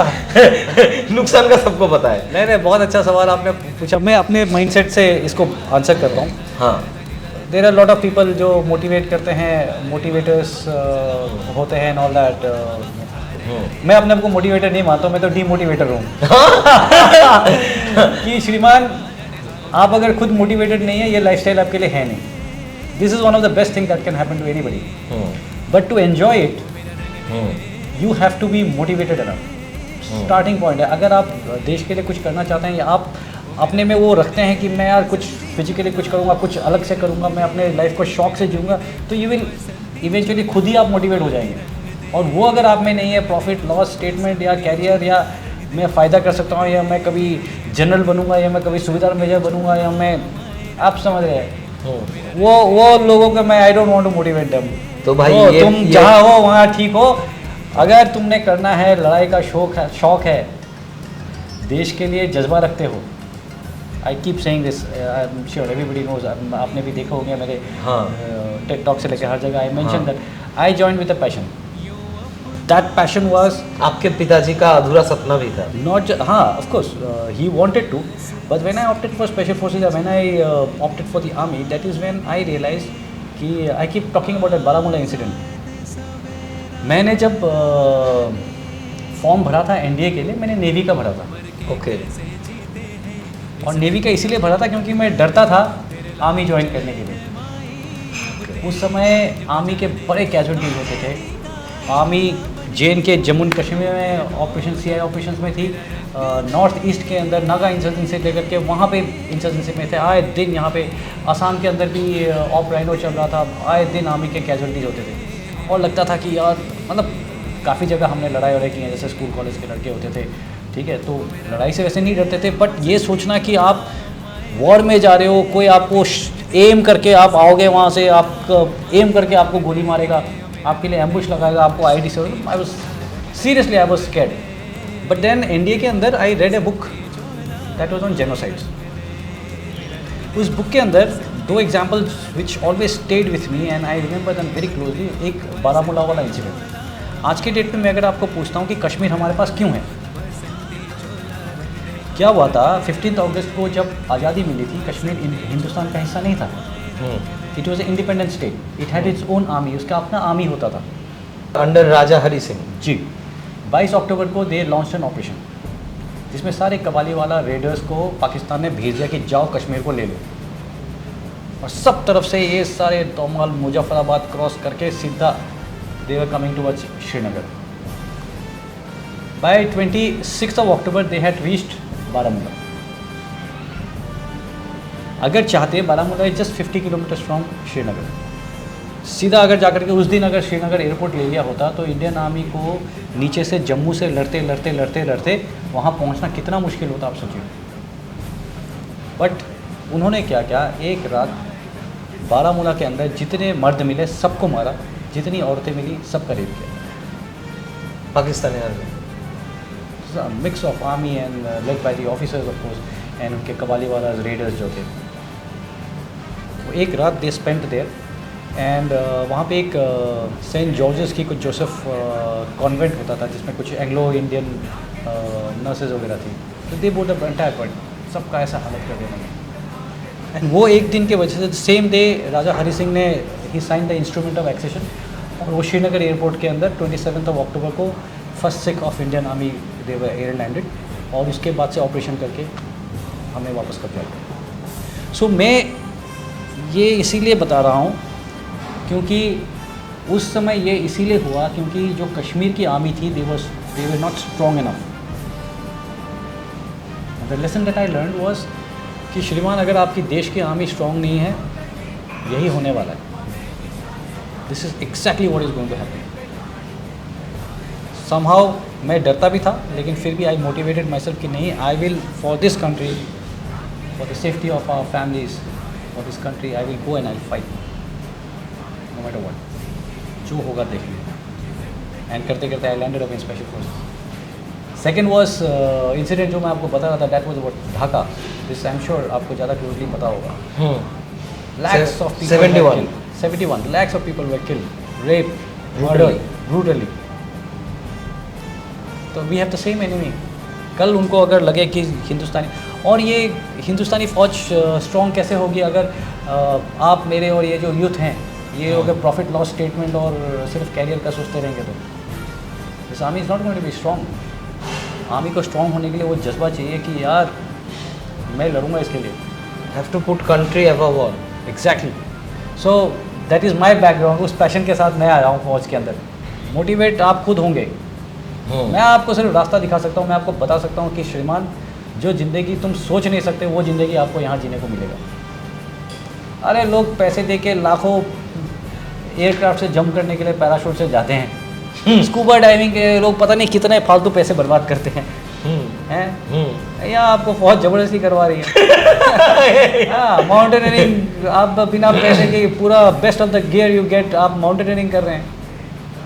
नुकसान का सबको पता है। नहीं, बहुत अच्छा सवाल आपने पूछा। मैं अपने माइंडसेट से इसको आंसर करता हूँ। हाँ, there are lot of people जो मोटिवेट करते हैं, मोटिवेटर्स होते हैं एंड ऑल दैट। मैं अपने आप को मोटिवेटर नहीं मानता हूँ, मैं तो डीमोटिवेटर हूँ। कि श्रीमान, आप अगर खुद मोटिवेटेड नहीं है, ये लाइफस्टाइल आपके लिए है नहीं। This is one of the best thing that can happen to anybody, but to enjoy it you have to be motivated enough. Starting point है। अगर आप देश के लिए कुछ करना चाहते हैं, या आप अपने में वो रखते हैं कि मैं यार कुछ फिजिकली कुछ करूँगा, कुछ अलग से करूँगा, मैं अपने लाइफ को शौक से जीऊँगा, तो यू विल इवेंचुअली खुद ही आप मोटिवेट हो जाएंगे। और वो अगर आप में नहीं है, प्रॉफिट लॉस स्टेटमेंट या कैरियर, या मैं फ़ायदा कर सकता हूँ, या मैं कभी जनरल बनूंगा, या मैं कभी सुबेदार मेजर बनूंगा, या मैं, आप समझ रहे हैं, वो लोगों का मैं I don't want to motivate them. तो भाई तुम जहाँ हो वहाँ ठीक हो। अगर तुमने करना है, लड़ाई का शौक है, देश के लिए जज्बा रखते हो, I keep saying this, I am sure everybody knows, आपने भी देखा होगा मेरे टेक टॉक से लेकर हर जगह, I mention that I join with a passion. That passion was, आपके पिताजी का अधूरा सपना भी था। नॉट, हाँ, of course he wanted to, but when I opted for special forces, when I opted for the army, that is when I realise कि I keep talking about that Baramulla incident. मैंने जब फॉर्म भरा था एनडीए के लिए, मैंने नेवी का भरा था। ओके। और नेवी का इसीलिए भरा था क्योंकि मैं डरता था आर्मी ज्वाइन करने के लिए। उस समय आर्मी के बड़े कैजुअलिटीज होते थे। Army JNK Jammu and Kashmir में ऑपरेशन CI ऑपरेशन में थी, नॉर्थ ईस्ट के अंदर नागा इंसर्जेंसी लेकर के वहाँ पे इंसर्जेंसी में थे। आए दिन यहाँ पे आसाम के अंदर भी ऑप राइनो चल रहा था। आए दिन आर्मी के कैजुअलिटीज होते थे, और लगता था कि यार, मतलब काफ़ी जगह हमने लड़ाई वड़ाई की है, जैसे स्कूल कॉलेज के लड़के होते थे, ठीक है, तो लड़ाई से वैसे नहीं डरते थे, बट ये सोचना कि आप वॉर में जा रहे हो, कोई आपको एम करके आप आओगे वहाँ से, आप एम करके आपको गोली मारेगा, आपके लिए एम्बुश लगाएगा, आपको आईडी से, I was seriously I was scared. But then NDA के अंदर I read a book that was on genocides. उस बुक के अंदर 2 examples which always stayed with me and I remember them very closely. एक बारामूला वाला इंसिडेंट। आज के डेट में मैं अगर आपको पूछता हूँ कि कश्मीर हमारे पास क्यों है, क्या हुआ था 15 अगस्त को जब आज़ादी मिली थी, कश्मीर हिंदुस्तान का हिस्सा नहीं था। It was a independent state, it had its own army, उसका अपना आर्मी होता था अंडर राजा हरी सिंह जी। 22 अक्टूबर को दे लॉन्च एन ऑपरेशन, जिसमें सारे कबाली वाला रेडर्स को पाकिस्तान ने भेज दिया कि जाओ कश्मीर को ले लो, और सब तरफ से ये सारे तोमाल मुजफ्फराबाद क्रॉस करके सीधा they were coming towards Srinagar. By 26th of October, they had reached Baramulla. अगर चाहते Baramulla is just 50 kilometres from Srinagar, सीधा अगर जाकर के उस दिन अगर श्रीनगर एयरपोर्ट ले लिया होता तो इंडियन आर्मी को नीचे से जम्मू से लड़ते लड़ते लड़ते लड़ते वहाँ पहुँचना कितना मुश्किल होता आप सोचिए। बट उन्होंने क्या किया, एक रात बारामूला के अंदर जितने मर्द मिले सबको मारा, जितनी औरतें मिली सबका रेप किया। Pakistani army, mix of army and led by the officers of course and उनके कबाली वाला रेडर्स जो थे। वो एक रात दे स्पेंट देयर एंड वहाँ पे एक सेंट जॉर्जेस की कुछ जोसेफ कॉन्वेंट होता था जिसमें कुछ एंग्लो इंडियन नर्सेज वगैरह थी, तो दे बोर्ड द एंटायर वर्ल्ड, सबका ऐसा हालत कर दिया। एंड वो एक दिन के वजह से सेम डे राजा हरि सिंह ने ही sign the instrument of accession और वो श्रीनगर एयरपोर्ट के अंदर 27 अक्टूबर को first Sikh of Indian army they were air landed और उसके बाद से ऑपरेशन करके हमें वापस कब्जा किया। सो मैं ये इसीलिए बता रहा हूँ क्योंकि उस समय ये इसीलिए हुआ क्योंकि जो कश्मीर की आर्मी थी they were not strong enough. The lesson that I learn was कि श्रीमान अगर आपकी देश की आर्मी स्ट्रॉन्ग नहीं है यही होने वाला है। This is exactly what is going to happen. Somehow मैं डरता भी था लेकिन फिर भी आई मोटिवेटेड माई सेल्फ कि नहीं, I will for this country, for the safety of our families, for this country I will go and I will fight no matter what, जो होगा देख लीजिए। एंड करते करते I landed up in special forces. Second was incident जो मैं आपको बता रहा था, that was about Dhaka. This I am sure आपको ज़्यादा क्लोजली पता होगा। Lakhs of people 71 lakhs of people were killed, raped, murdered brutally. तो we have the same enemy. कल उनको अगर लगे कि हिंदुस्तानी, और ये हिंदुस्तानी फ़ौज स्ट्रॉन्ग कैसे होगी अगर आप मेरे और ये जो यूथ हैं ये अगर प्रॉफिट लॉस स्टेटमेंट और सिर्फ कैरियर का सोचते रहेंगे तो this army is not going to be strong. Army को स्ट्रॉन्ग होने के लिए वो जज्बा चाहिए कि यार मैं लड़ूंगा इसके लिए। Have to put country above all. Exactly. So that is my background. उस पैशन के साथ मैं आया हूँ फौज के अंदर। मोटिवेट आप खुद होंगे, मैं आपको सिर्फ रास्ता दिखा सकता हूँ, मैं आपको बता सकता हूँ कि श्रीमान जो ज़िंदगी तुम सोच नहीं सकते वो ज़िंदगी आपको यहाँ जीने को मिलेगा। अरे लोग पैसे दे के लाखों एयरक्राफ्ट से जंप करने के लिए पैराशूट से जाते हैं, स्कूबा डाइविंग के लोग पता नहीं कितने फालतू पैसे बर्बाद करते हैं, यहाँ आपको फौज ज़बरदस्ती करवा रही है। हाँ, माउंटेनियरिंग आप बिना पैसे के पूरा best of the gear you get, आप माउंटेनियरिंग कर रहे हैं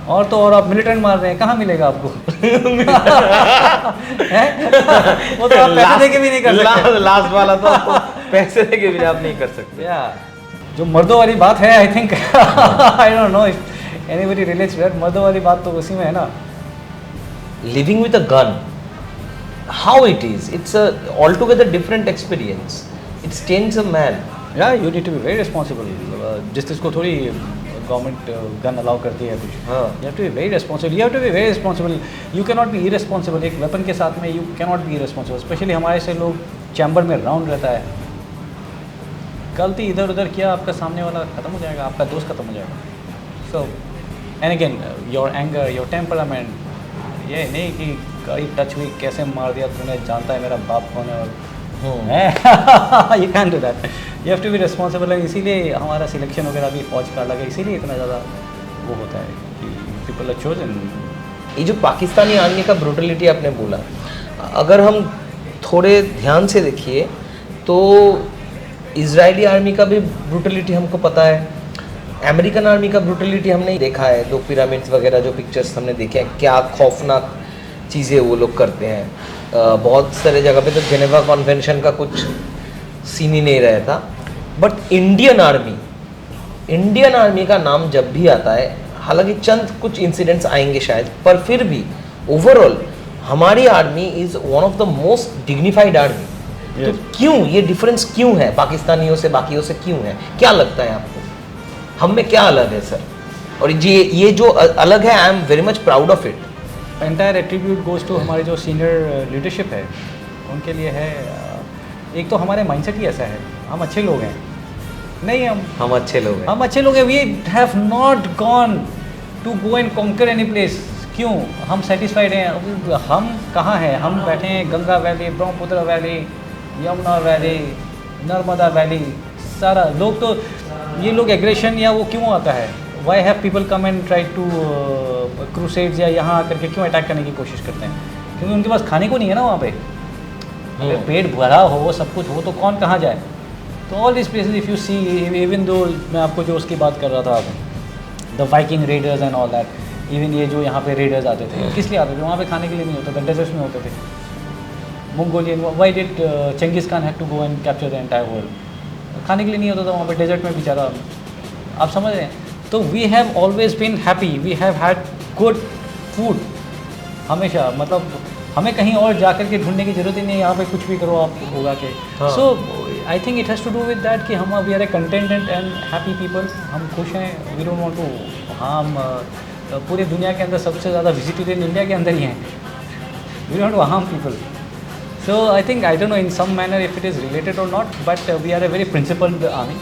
और तो और आप मिलिटेंट मार रहे हैं, कहाँ मिलेगा आपको? वो तो आप पैसे देके भी नहीं कर सकते। लास्ट वाला तो पैसे देके भी आप नहीं कर सकते। जो मर्दों वाली बात है, I think I don't know if anybody relates that, मर्दों वाली बात तो उसी में है ना। Living with a gun, how it is, it's a altogether different experience, it change a man. Yeah you need to be very responsible. जिस चीज़ को थोड़ी गवर्नमेंट गन अलाउ करती है कुछ, you have to be very responsible, you have to be very responsible, you can not be irresponsible. एक वेपन के साथ में you can not be irresponsible, specially हमारे से लोग चैम्बर में राउंड रहता है, गलती इधर उधर किया आपका सामने वाला ख़त्म हो जाएगा, आपका दोस्त ख़त्म हो जाएगा। So and again your anger, your temperament, ये नहीं कि गाड़ी टच हुई कैसे मार दिया तूने, जानता है मेरा बाप कौन है, और you can do that, you have to be responsible. इसीलिए हमारा सिलेक्शन वगैरह भी फौज का अलग है, इसीलिए इतना ज़्यादा वो होता है कि पीपल आर चोजन। ये जो पाकिस्तानी आर्मी का ब्रूटलिटी आपने बोला, अगर हम थोड़े ध्यान से देखिए तो इजरायली आर्मी का भी ब्रूटलिटी हमको पता है, अमेरिकन आर्मी का ब्रूटलिटी हमने देखा है, 2 पिरामिड्स वगैरह जो पिक्चर्स हमने देखे हैं, क्या खौफनाक चीज़ें वो लोग करते हैं। बहुत सारे जगह पे तो जेनेवा कन्वेंशन का कुछ सीन ही नहीं रहता। बट इंडियन आर्मी का नाम जब भी आता है, हालांकि चंद कुछ इंसिडेंट्स आएंगे शायद, पर फिर भी ओवरऑल हमारी army is one of the most dignified army. तो क्यों ये डिफरेंस क्यों है पाकिस्तानियों से, बाकियों से क्यों है, क्या लगता है आपको? हम में क्या अलग है सर? और ये जो अलग है, I am very much proud of it. Entire attribute goes to हमारे जो सीनियर लीडरशिप है उनके लिए है। एक तो हमारे माइंडसेट ही ऐसा है, हम अच्छे लोग हैं, नहीं हम अच्छे लोग हैं, हम अच्छे लोग हैं। We have not gone to go and conquer any place. क्यों हम सेटिस्फाइड हैं? हम कहाँ हैं? हम बैठे हैं Ganga valley, Brahmaputra valley, Yamuna valley, Narmada valley, सारा लोग तो ये लोग एग्रेशन या वो क्यों आता है? Why have people come and try to crusades या यहाँ आकर के क्यों अटैक करने की कोशिश करते हैं? क्योंकि उनके पास खाने को नहीं है ना वहाँ पे। अगर पेट भरा हो, सब कुछ हो, तो कौन कहाँ जाए? तो all this places if you see, even though मैं आपको जो उसकी बात कर रहा था, the Viking raiders and all that, even ये जो यहाँ पे रेडर्स आते थे, किस लिए आते थे? वहाँ पे खाने के लिए नहीं होता था, डेजर्ट्स में होते थे। Mongolian, why did Genghis Khan had to go and capture the entire world? खाने के लिए नहीं होता था वहाँ पे, डेजर्ट में बेचारा। आप समझ रहे हैं? तो we have always been happy, we have had good food हमेशा। मतलब हमें कहीं और जाकर के ढूंढने की जरूरत ही नहीं है, यहाँ पे कुछ भी करो आप होगा के। So I think it has to do with that कि हम we are a contented and happy people. हम खुश हैं, we don't want to harm. पूरी दुनिया के अंदर सबसे ज़्यादा वेजिटेरियन इंडिया के अंदर ही हैं। We don't want to harm people. So I think, I don't know in some manner if it is related or not, but we are a very principled army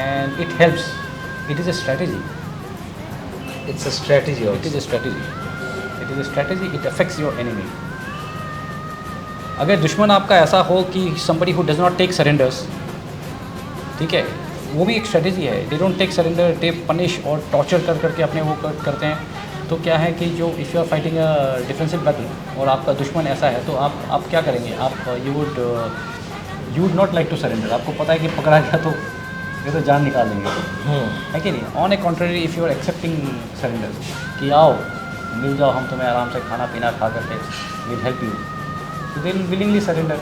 and it helps. It is a strategy. It's a strategy also. It is a strategy. It is a strategy. It affects your enemy. अगर दुश्मन आपका ऐसा हो कि somebody who does not take surrenders, ठीक है, वो भी एक स्ट्रेटेजी है। They don't take surrender, they punish और torture कर करके अपने वो करते हैं। तो क्या है कि जो if you are fighting a defensive battle और आपका दुश्मन ऐसा है, तो आप क्या करेंगे? आप you would not like to surrender. आपको पता है कि पकड़ा गया तो ये तो जान निकाल देंगे, है कि नहीं? On a contrary, if you are accepting surrender कि आओ मिल जाओ, हम तुम्हें आराम से खाना पीना खा करके विल हेल्प यू, तो they will willingly surrender.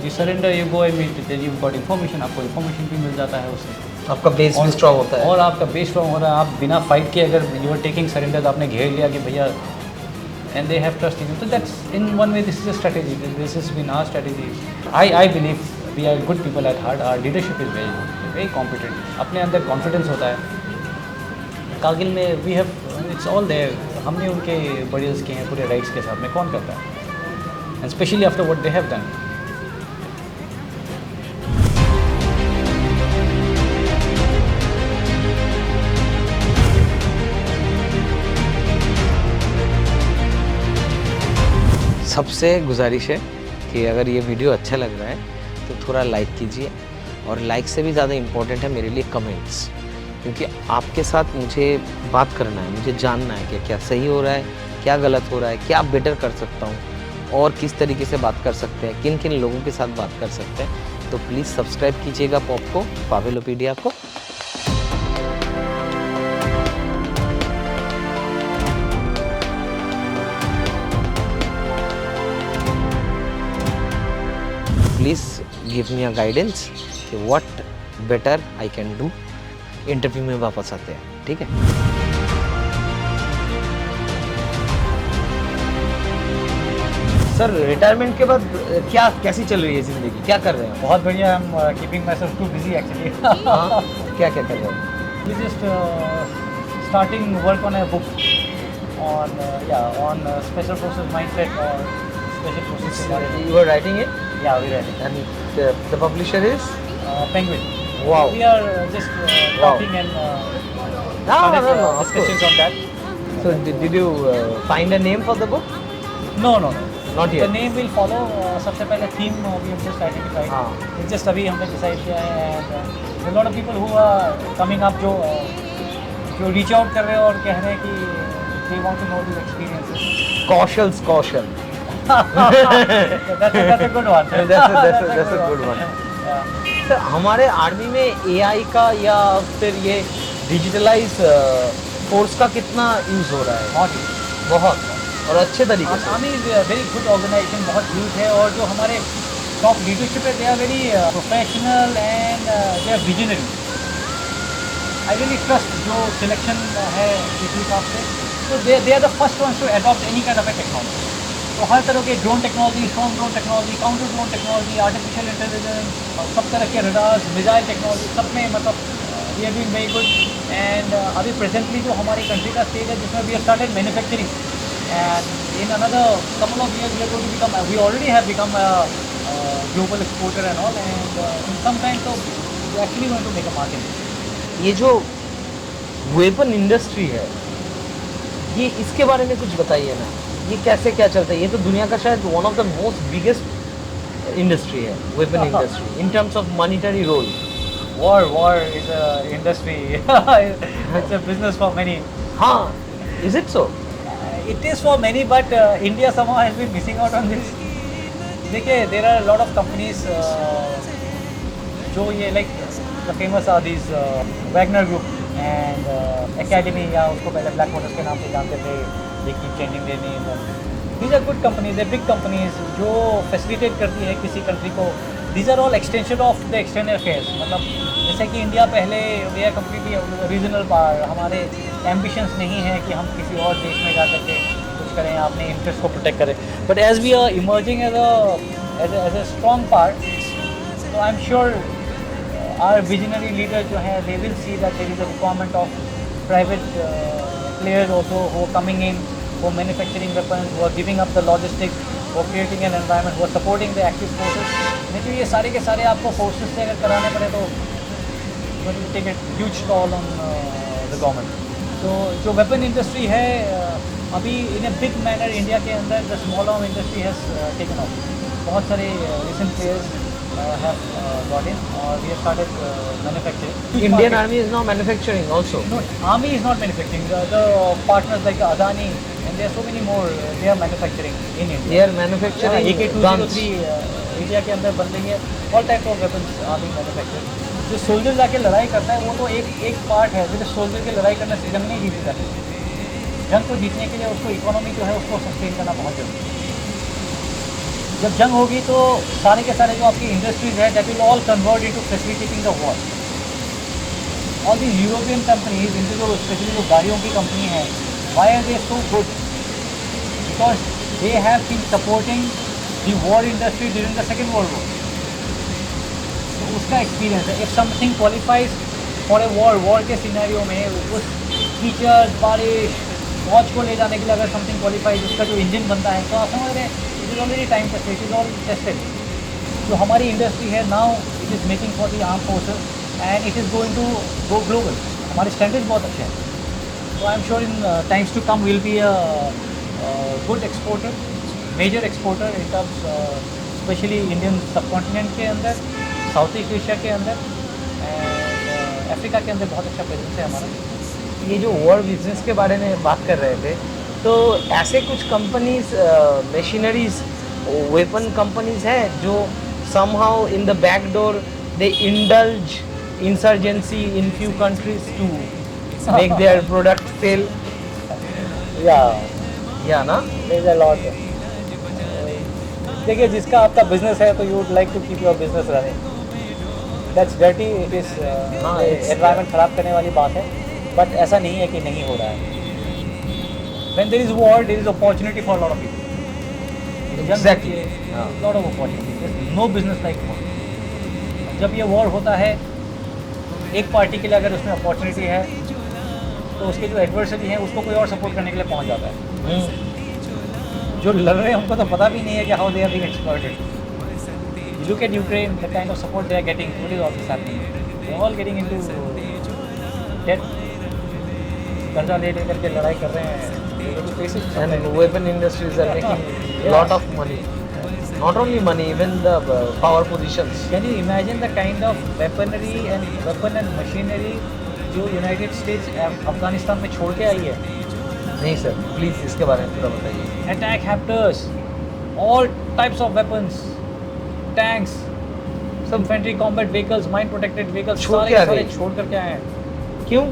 You surrender, you go and meet, you got information, आपको इन्फॉर्मेशन भी मिल जाता है उससे, आपका बेस भी स्ट्रॉन्ग होता है और आपका बेस स्ट्रॉन्ग हो रहा है। आप बिना फाइट के अगर यू आर टेकिंग सरेंडर, आपने घेर लिया कि भैया, and they have trust in you, तो that's in one way this is a strategy, this is been our strategy. I believe we are good people at heart, our leadership is very good, very competent, अपने अंदर कॉन्फिडेंस होता है। कारगिल में we have, it's all there, हमने उनके बरियर्स किए हैं पूरे राइट्स के साथ में, कौन करता है? And specially after what they have done. सबसे गुजारिश है कि अगर ये वीडियो अच्छा लग रहा है तो थोड़ा लाइक कीजिए, और लाइक से भी ज़्यादा इम्पोर्टेंट है मेरे लिए कमेंट्स, क्योंकि आपके साथ मुझे बात करना है, मुझे जानना है कि क्या सही हो रहा है, क्या गलत हो रहा है, क्या बेटर कर सकता हूँ, और किस तरीके से बात कर सकते हैं, किन किन लोगों के साथ बात कर सकते हैं। तो प्लीज़ सब्सक्राइब कीजिएगा पॉप को, पावेलोपीडिया को। Please give me a guidance कि what better I can do. Interview में वापस आते हैं, ठीक है? सर, रिटायरमेंट के बाद क्या कैसी चल रही है ज़िंदगी, क्या कर रहे हैं? बहुत बढ़िया, I am keeping my self too busy actually. क्या क्या कर रहे हैं? We just starting work on a book on on special forces mindset or special forces technology. You are writing it, Yeah, we read it. and the publisher is? Penguin. Wow. We are just talking and No, of discussions course. on that. So did you find a name for the book? No. Not The yet. name will follow. सबसे पहले theme we have just identified. हाँ. It's just अभी हमने decide किया है, and there are a lot of people who are coming up जो reach out कर रहे हैं और कह रहे हैं कि they want to know the experiences. Kaushal. That's a good one. That's a good one. Yeah. Sir, हमारे आर्मी में एआई का या फिर ये डिजिटलाइज फोर्स का कितना यूज़ हो रहा है? बहुत और अच्छे तरीके से। Army is very good organization, बहुत ह्यूज है, और जो हमारे टॉप लीडरशिप है, they are very professional and they are visionary. I really trust जो सिलेक्शन है किसी हिसाब से, तो they are the first ones to adopt any kind of a technology. तो हर तरह के drone technology, strong drone technology, counter drone technology, artificial intelligence, सब तरह के रडार्स, मिसाइल टेक्नोलॉजी, सब में मतलब we are doing very good. And अभी प्रेजेंटली जो हमारी कंट्री का स्टेज है जिसमें we are started manufacturing, and in another couple of years we are going to become, we already have become global exporter and all, and in some time तो we actually going to make a market. ये जो वेपन इंडस्ट्री है, ये इसके बारे में कुछ बताइए ना, ये कैसे क्या चलता है? ये तो दुनिया का शायद one of the most biggest industry है, weapon industry, in terms of monetary role. War is a industry. It's a business for many. हाँ, is it so? It is for many, but India somehow has been missing out on this. देखिए, there are a lot of companies जो ये like the famous are these Wagner Group and Academy, या उसको पहले Black Waters के नाम से जानते थे. They keep changing their name. These are good companies, they're big companies जो facilitate करती है किसी country को. These are all extension of the external affairs. मतलब जैसे कि इंडिया पहले we are completely regional power, हमारे ambitions नहीं है कि हम किसी और देश में जा करके कुछ करें, अपने interest को protect करें. But as we are emerging as a strong part, so I'm sure our visionary leaders जो हैं, they will see that there is a requirement of private players also who are coming in, who are manufacturing weapons, who are giving up the logistics, who are creating an environment, who are supporting the active forces. नहीं तो ये सारे के सारे आपको फोर्सेस से अगर कराने पड़े तो it will take a huge toll on the government. तो जो वेपन इंडस्ट्री है अभी इन ए बिग मैनर इंडिया के अंदर the small arm industry has taken of. बहुत सारे recent players have got in, or we have started manufacturing. Indian Army is now manufacturing also. No, Army is not manufacturing. The partners like Adani and there are so many more, they are manufacturing in India. They are manufacturing guns. AK-203 India के अंदर बन रही है. All type of weapons are being manufactured. जो सोल्जर जाके लड़ाई करता है वो तो एक पार्ट है. जो सोल्जर के लड़ाई करने से जंग नहीं जीती जाती. जंग को जीतने के लिए उसको इकोनॉमी जो है उसको सस्टेन करना बहुत जरूरी है. जब जंग होगी तो सारे के सारे जो आपकी इंडस्ट्रीज है that will all convert into facilitating the war. All the European companies, इनकी जो स्पेशली जो गाड़ियों की कंपनी है, why are they so good? Because they have been supporting the war industry during the second world war. तो उसका एक्सपीरियंस है. If something qualifies for a war के सिनेरियो में उस कीचड़, बारिश, फौज को ले जाने के लिए अगर समथिंग क्वालिफाइज उसका जो इंजन बनता है तो आप समझ रहे हैं it is already time tested, it is all tested. जो हमारी इंडस्ट्री है now it is making for the arm forces and it is going to go global. हमारे स्टैंडर्ड्स बहुत अच्छे हैं. तो I am sure in times to come will be a good exporter, major exporter in terms specially Indian subcontinent के अंदर, साउथ ईस्ट एशिया के अंदर एंड अफ्रीका के अंदर बहुत अच्छा प्रेजेंस है हमारा. ये जो वॉर बिजनेस के बारे में बात कर रहे थे, तो ऐसे कुछ कंपनीज, मशीनरीज, वेपन कंपनीज हैं जो somehow in the back door they indulge insurgency in few countries to make their product fail. या ना? there's a lot. देखिए, जिसका आपका बिजनेस है तो you would like to keep your business running. That's dirty, it is environment ख़राब करने वाली बात है. बट ऐसा नहीं है कि नहीं हो रहा है. When there is war, there is opportunity for a lot of people. Exactly. Lot of opportunity. There's no business like war. जब ये वॉर होता है एक पार्टी के लिए अगर उसमें अपॉर्चुनिटी है तो उसके जो एडवर्सरी है उसको कोई और सपोर्ट करने के लिए पहुंच जाता है. जो लड़ रहे हैं उनको तो पता भी नहीं है कि how they are being exploited. Look at Ukraine, the kind of support they are getting, what is all this happening? They are all getting into debt. कर्जा ले करके लड़ाई कर रहे हैं. And weapon industries are making lot of money. Not only money, even the power positions. Can you imagine the kind of weaponry and weapon and machinery जो यूनाइटेड स्टेट्स अफगानिस्तान में छोड़ के आई है? नहीं सर, प्लीज इसके बारे में थोड़ा बताइए. Attack helicopters, all types of weapons, tanks, some infantry combat vehicles, mine protected vehicles, सारे छोड़ करके आए हैं. क्यों?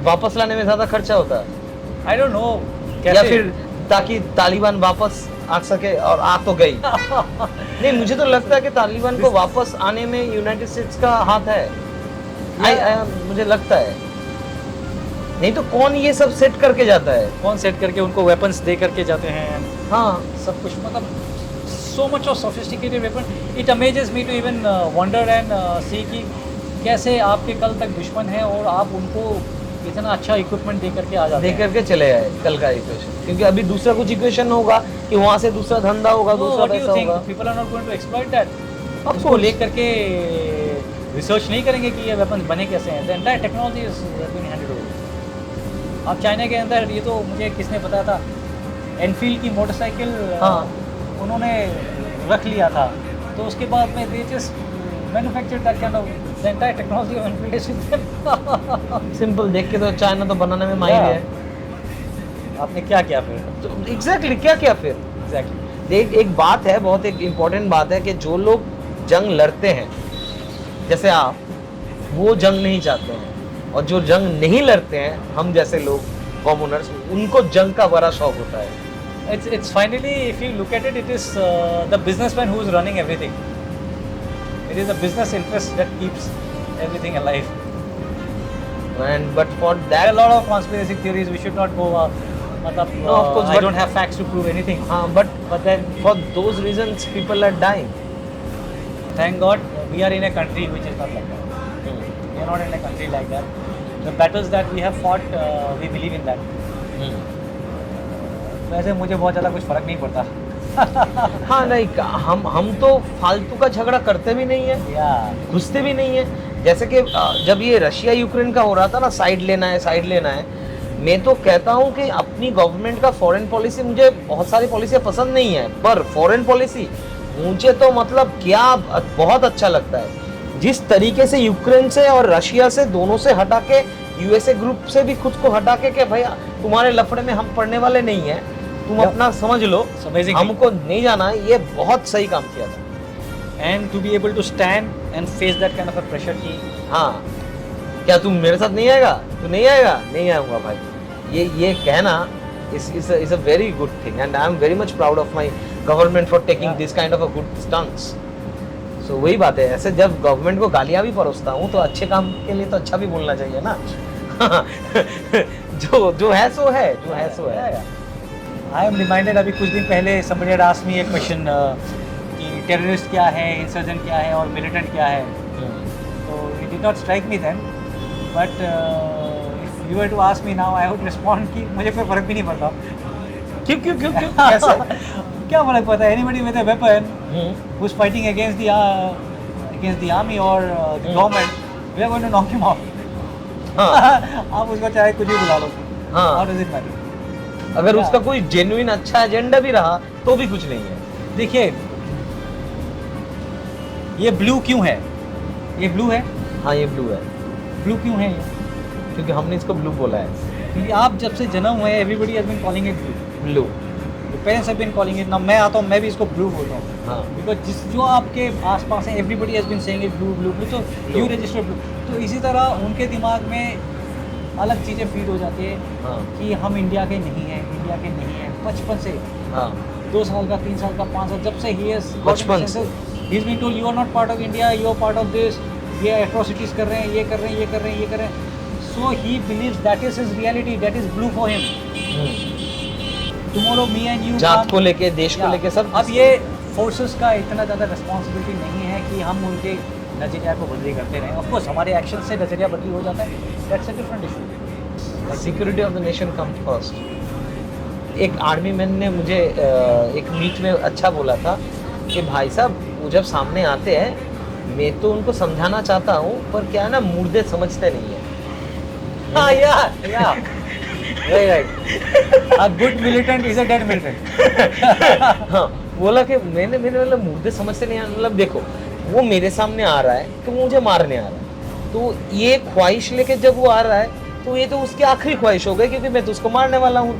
वापस लाने में ज़्यादा खर्चा होता है? I don't know. या फिर ताकि तालिबान वापस आ सके, और आ तो गई. नहीं, मुझे तो लगता है कि तालिबान को वापस आने में यूनाइटेड स्टेट्स का हाथ है. मुझे लगता है. नहीं तो कौन ये सब सेट करके जाता है? कौन सेट करके उनको वेपन्स दे करके जाते हैं? हाँ, सब कुछ. मतलब so much of sophisticated weapon. It amazes me to even wonder and see कि कैसे आपके कल तक दुश्मन है और आप उनको इतना अच्छा इक्विपमेंट दे करके आ जाते हैं. दे करके चले आए कल का इक्वेशन. क्योंकि अभी दूसरा कुछ इक्वेशन होगा कि वहाँ से दूसरा धंधा होगा, दूसरा पैसा होगा. People are not going to exploit that. Of उसको course. ले करके रिसर्च नहीं करेंगे कि ये वेपन्स बने कैसे हैं, the entire technology is being handed over. अब चाइना के अंदर ये तो मुझे किसने बताया था, एनफील्ड की मोटरसाइकिल हाँ। उन्होंने रख लिया था, तो उसके बाद में they just manufactured that kind of the entire technology of Enfield is simple देख के तो चाइना तो बनाने में माहिर है। आपने क्या किया फिर? तो एग्जैक्टली क्या किया फिर? एग्जैक्टली देख एक बात है, बहुत एक इम्पोर्टेंट बात है कि जो लोग जंग लड़ते हैं जैसे आप, वो जंग नहीं चाहते हैं, और जो जंग नहीं लड़ते हैं हम जैसे लोग कॉमनर्स, उनको जंग का बड़ा शौक होता है। It's finally, if you look at it, it is the businessman who is running everything. It is the business interest that keeps everything alive. And but for There are that a lot of conspiracy theories. We should not go. मतलब, No, of course, I but- don't have facts to prove anything. but then for those reasons people are dying. Thank God we are in a country which is not like that. We are not in a country like that. The battles that we have fought, we believe in that. वैसे मुझे बहुत ज़्यादा कुछ फ़र्क नहीं पड़ता। हाँ नहीं, हम तो फालतू का झगड़ा करते भी नहीं है, या घुसते भी नहीं है। जैसे कि जब ये रशिया यूक्रेन का हो रहा था ना, साइड लेना है साइड लेना है, मैं तो कहता हूँ कि अपनी गवर्नमेंट का फॉरेन पॉलिसी, मुझे बहुत सारी पॉलिसियाँ पसंद नहीं है, पर फॉरेन पॉलिसी मुझे तो मतलब क्या बहुत अच्छा लगता है। जिस तरीके से यूक्रेन से और रशिया से दोनों से हटा के, यूएसए ग्रुप से भी खुद को हटा के, कि भैया तुम्हारे लफड़े में हम पड़ने वाले नहीं हैं, तुम Yeah. अपना समझ लो, Amazing. हमको नहीं जाना है, ये बहुत सही काम किया था। and to be able to stand and face that kind of a pressure कि हाँ, क्या तुम मेरे साथ नहीं आएगा? तू नहीं आएगा? नहीं आऊँगा भाई। ये कहना is a very good thing, and I am very much proud of my government for taking Yeah. this kind of a good stance. So वही बात है, ऐसे जब गवर्नमेंट को गालियाँ भी परोसता हूँ तो अच्छे काम के लिए तो अच्छा भी बोलना चाहिए ना। जो है सो है, जो है सो है। आई एम रिमाइंडेड, अभी कुछ दिन पहले somebody had asked me a question कि टेररिस्ट क्या है, इंसर्जेंट क्या है और मिलिटेंट क्या है। तो it did not strike me then, but if you were to ask me now, I would respond कि मुझे कोई फर्क भी नहीं पड़ता। क्यों क्यों क्यों क्यों कैसे? क्या फर्क पड़ता है? Anybody with a weapon who's fighting against the army or the government, we are going to knock him off. हाँ आप उसको चाहे कुछ भी बुला लो। हाँ। How does it matter? अगर Yeah. उसका कोई जेन्युइन अच्छा एजेंडा भी रहा तो भी कुछ नहीं है। देखिए, ये ब्लू क्यों है? ये ब्लू है, हाँ ये ब्लू है, ब्लू क्यों है ये? क्योंकि हमने इसको ब्लू बोला है। क्योंकि आप जब से जन्म हुए, everybody has been calling it blue, blue, parents have been calling it. ना मैं आता हूँ, मैं भी इसको ब्लू बोलता हूँ, हाँ बिकॉज जो आपके आसपास है, everybody has been saying it blue blue blue, तो यू रजिस्टर ब्लू। तो इसी तरह उनके दिमाग में अलग चीज़ें फीड हो जाती है हाँ कि हम इंडिया के नहीं हैं, इंडिया के नहीं हैं। बचपन से हाँ 2 साल का, 3 साल का, 5 साल, जब से ही बचपन से। He is been told you are not part of India, you are part of this, ये एट्रोसिटीज कर रहे हैं, ये कर रहे हैं, ये कर रहे हैं, ये कर रहे हैं। So he believes that is his reality, that is blue for him. Tomorrow me and you जात को लेके, देश को लेके सब। अब ये फोर्सेस का इतना ज़्यादा रिस्पॉन्सिबिलिटी नहीं है कि हम उनके नज़रिया को बदली करते रहें। ऑफ कोर्स हमारे एक्शन से नज़रिया बदली हो जाता है, that's a different issue. Security of the nation comes first. एक आर्मी मैन ने मुझे एक मीट में अच्छा बोला था कि भाई साहब वो जब सामने आते हैं, मैं तो उनको समझाना चाहता हूँ, पर क्या है ना, मुर्दे समझते नहीं है। हाँ या right, a good militant is a dead militant. हाँ, बोला कि मैंने मतलब मुर्दे समझते नहीं है, मतलब देखो वो मेरे सामने आ रहा है तो मुझे मारने आ रहा है, तो ये ख्वाहिश लेके जब वो आ रहा है तो ये तो उसकी आखिरी ख्वाहिश हो गई, क्योंकि मैं तो उसको मारने वाला हूँ,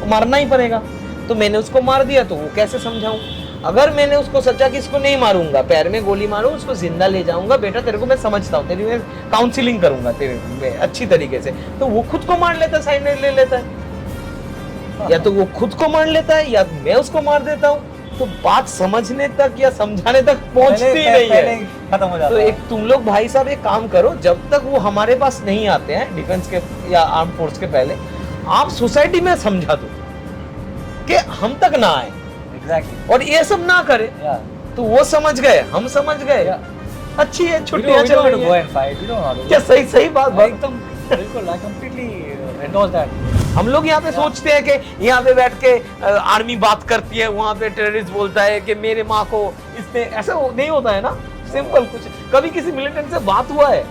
मारना ही पड़ेगा। तो मैंने उसको मार दिया, तो वो कैसे समझाऊं? अगर मैंने उसको सोचा कि इसको नहीं मारूंगा, पैर में गोली मारूं, उसको जिंदा ले जाऊंगा, बेटा तेरे को मैं समझता हूँ, तेरी मैं काउंसिलिंग करूंगा तेरे में अच्छी तरीके से, तो वो खुद को मार लेता है, साइड ले लेता है। या तो वो खुद को मार लेता है या मैं उसको मार देता हूँ। तो बात समझने तक या समझाने तक पहुंचती ही नहीं है, खत्म हो जाता तो है। एक तुम लोग भाई साहब एक काम करो, जब तक वो हमारे पास नहीं आते हैं डिफेंस के या आर्म फोर्स के पहले, आप सोसाइटी में समझा दो कि हम तक ना आए एग्जैक्टली, और ये सब ना करे, या तो वो समझ गए, हम समझ गए, Yeah. अच्छी है, छुट्टियां चल रही है। क्या सही सही बात एकदम बिल्कुल, आई कंप्लीटली एंडोर्स दैट। हम लोग यहाँ पे सोचते हैं कि यहाँ पे बैठ के आर्मी बात करती है, वहाँ पे टेररिस्ट बोलता है कि मेरे माँ को इसने, ऐसा नहीं होता है ना। सिंपल कुछ कभी किसी मिलिटेंट से बात हुआ है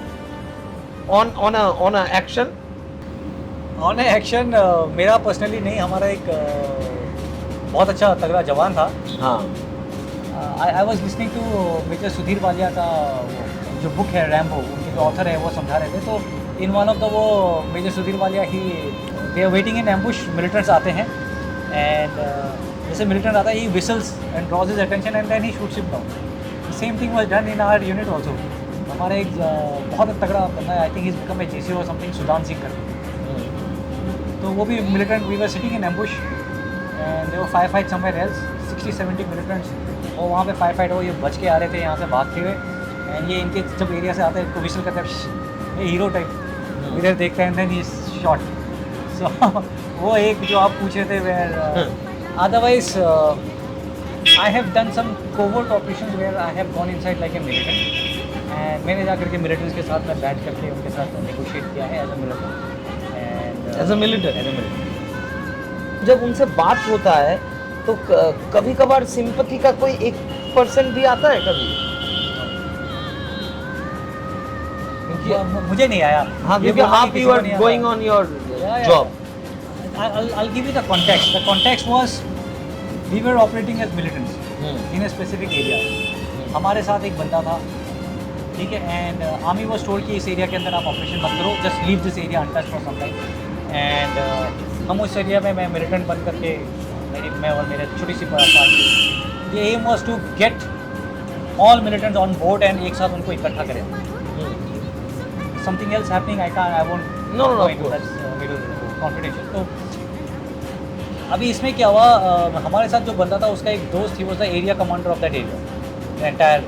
ऑन एक्शन ऑन एक्शन मेरा पर्सनली नहीं, हमारा एक बहुत अच्छा तगड़ा जवान था। हाँ I was listening to major Sudhir Walia का वो जो बुक है रैम्बो, उनके जो ऑथर है वो समझा रहे थे। तो इन वन ऑफ द वो major Sudhir Walia he they are waiting in ambush, militants आते हैं एंड जैसे मिलिटेंट आता है he whistles and draws his attention and then he shoots him down. Same thing was done in our unit also. हमारा एक बहुत तगड़ा बंदा है, I think is become a JC और समथिंग, सुदान सिंह करके। तो वो भी militant, we were sitting in ambush and they were fire fight somewhere else, 60-70 militants और वहाँ पे फायर फाइट हो, ये बच के आ रहे थे यहाँ से भागते हुए एंड ये इनके जब एरिया से आते हैं इनको विसल करते हैं, ये हीरो टाइप इधर देखते हैं and then he shot. So वो एक जो आप पूछ रहे थे where otherwise I have done some covert operations where I have gone inside like a militant and मैंने जा करके मिलिटेंट्स के साथ में बैठ करके उनके साथ नेगोशिएट किया है as a militant and as a militant. जब उनसे बात होता है तो कभी कभार सिंपैथी का कोई 1% भी आता है कभी? मुझे नहीं आया। हाँ, क्योंकि आप you are going on your job. I'll give you the context. The context was we were operating as militants in a specific area. हमारे साथ एक बंदा था, ठीक है, एंड आर्मी वाज टोल्ड कि इस एरिया के अंदर आप ऑपरेशन मत करो, just leave this area untouched for some time. And हम उस एरिया में मैं मिलिटेंट बन करके मैं और मेरे छोटी सी पार्टी, ये aim was to get all militants on board and एक साथ उनको इकट्ठा करें। Something else happening, I won't know confidential. तो अभी इसमें क्या हुआ, हमारे साथ जो बंदा था उसका एक दोस्त, he was the area commander of that area, the entire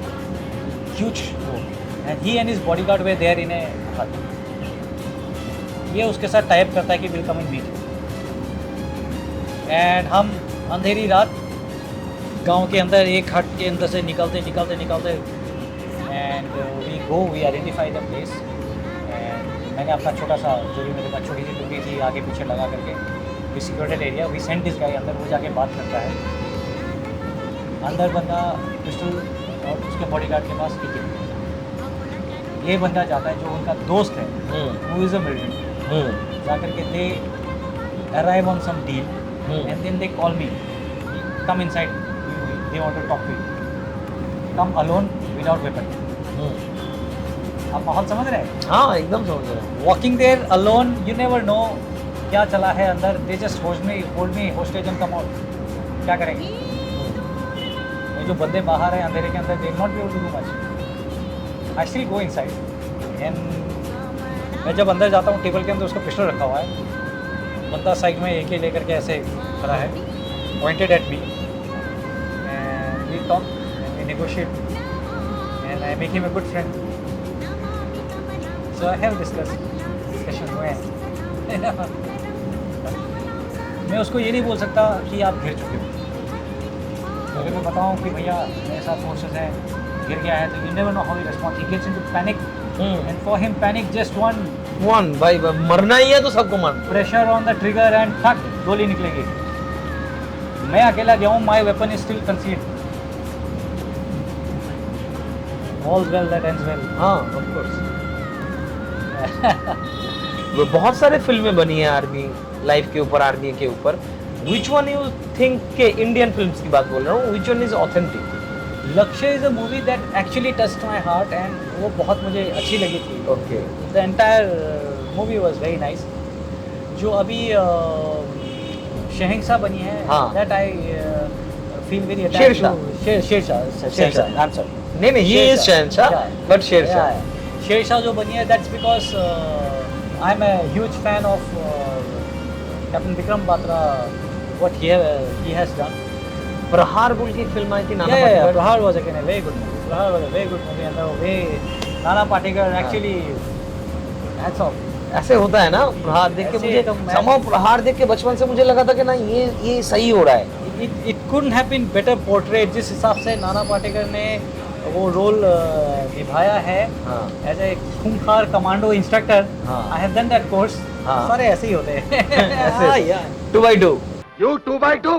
huge road, and he and his bodyguard were there in a hut. ये उसके साथ टाइप करता है कि will come in meet, and हम अंधेरी रात गांव के अंदर एक हट के अंदर से निकलते and we identify the place. And मैंने अपना छोटा सा जो भी मेरे पास छोटी सी टुकड़ी थी आगे पीछे लगा करके we secured area, we sent this guy अंदर, वो जाके बात करता है। अंदर बंदा पिस्टल और उसके बॉडीगार्ड के पास टिकट, ये बंदा जाता है जो उनका दोस्त है, वो इज़ अ मिलिटेंट, जा करके they arrive on some deal and then they call me, come inside, they want to talk to you, come alone without weapon. आप माहौल समझ रहे हैं? हाँ, एकदम समझ रहे हैं। Walking there alone, you never know क्या चला है अंदर, they just hold me hostage and come out. क्या करेंगे? ये जो बंदे बाहर हैं अंधेरे के अंदर, they not be able to do much. I still go inside and मैं जब अंदर जाता हूँ टेबल के अंदर उसका पिस्टल रखा हुआ है, बंदा साइड में एक लेकर के ऐसे खड़ा है, pointed at me, and we talk and we negotiate and I make him a good friend. So I have discussion हुए हैं। मैं उसको ये नहीं बोल सकता कि आप गिर चुके हो। अगर मैं बताऊँ कि भैया मेरे साथ फोर्सेस हैं, गिर गया है, तो you never know how he respond, he gets into panic and for him panic just one भाई मरना ही है तो सबको मरना। Pressure on the trigger and ठक गोली निकलेगी। मैं अकेला गया हूँ, my weapon is still concealed. All well that ends well. हाँ, ऑफ कोर्स। बहुत सारे फिल्में बनी है आर्मी लाइफ के ऊपर, आर्मी के ऊपर। विच वन यू थिंक के इंडियन फिल्म्स की बात बोल रहा हूँ, which one is authentic? Lakshya is a movie that actually touched my heart and वो बहुत मुझे अच्छी लगी थी। Okay, the entire movie was very nice. जो अभी शहंशाह बनी है, हाँ। That I feel very Shershah. Shershah, I am sorry, नहीं he is Shahenshah, but Shershah. Shershah जो बनी है, that's because I am a huge fan of Captain Vikram Batra, what he has done. प्रहार बोल की फिल्म आई थी, नाना Yeah, Patekar. Prahar was again a very good movie. Prahar was a very good movie, and the way Nana Patekar actually hats off. ऐसे होता है ना, प्रहार देख के ऐसे मुझे तो मैं- समाओ प्रहार देख के बचपन से मुझे लगा था कि ना ये सही हो रहा है। It couldn't have been better portrayed. जिस हिसाब से नाना पाटेकर ने वो रोल निभाया है हाँ। एज ए खूंखार कमांडो इंस्ट्रक्टर, हाँ। आई हैव डन दैट कोर्स। हाँ। सारे ऐसे ही होते हैं। ऐसे हाँ, यार। 2x2 You 2x2?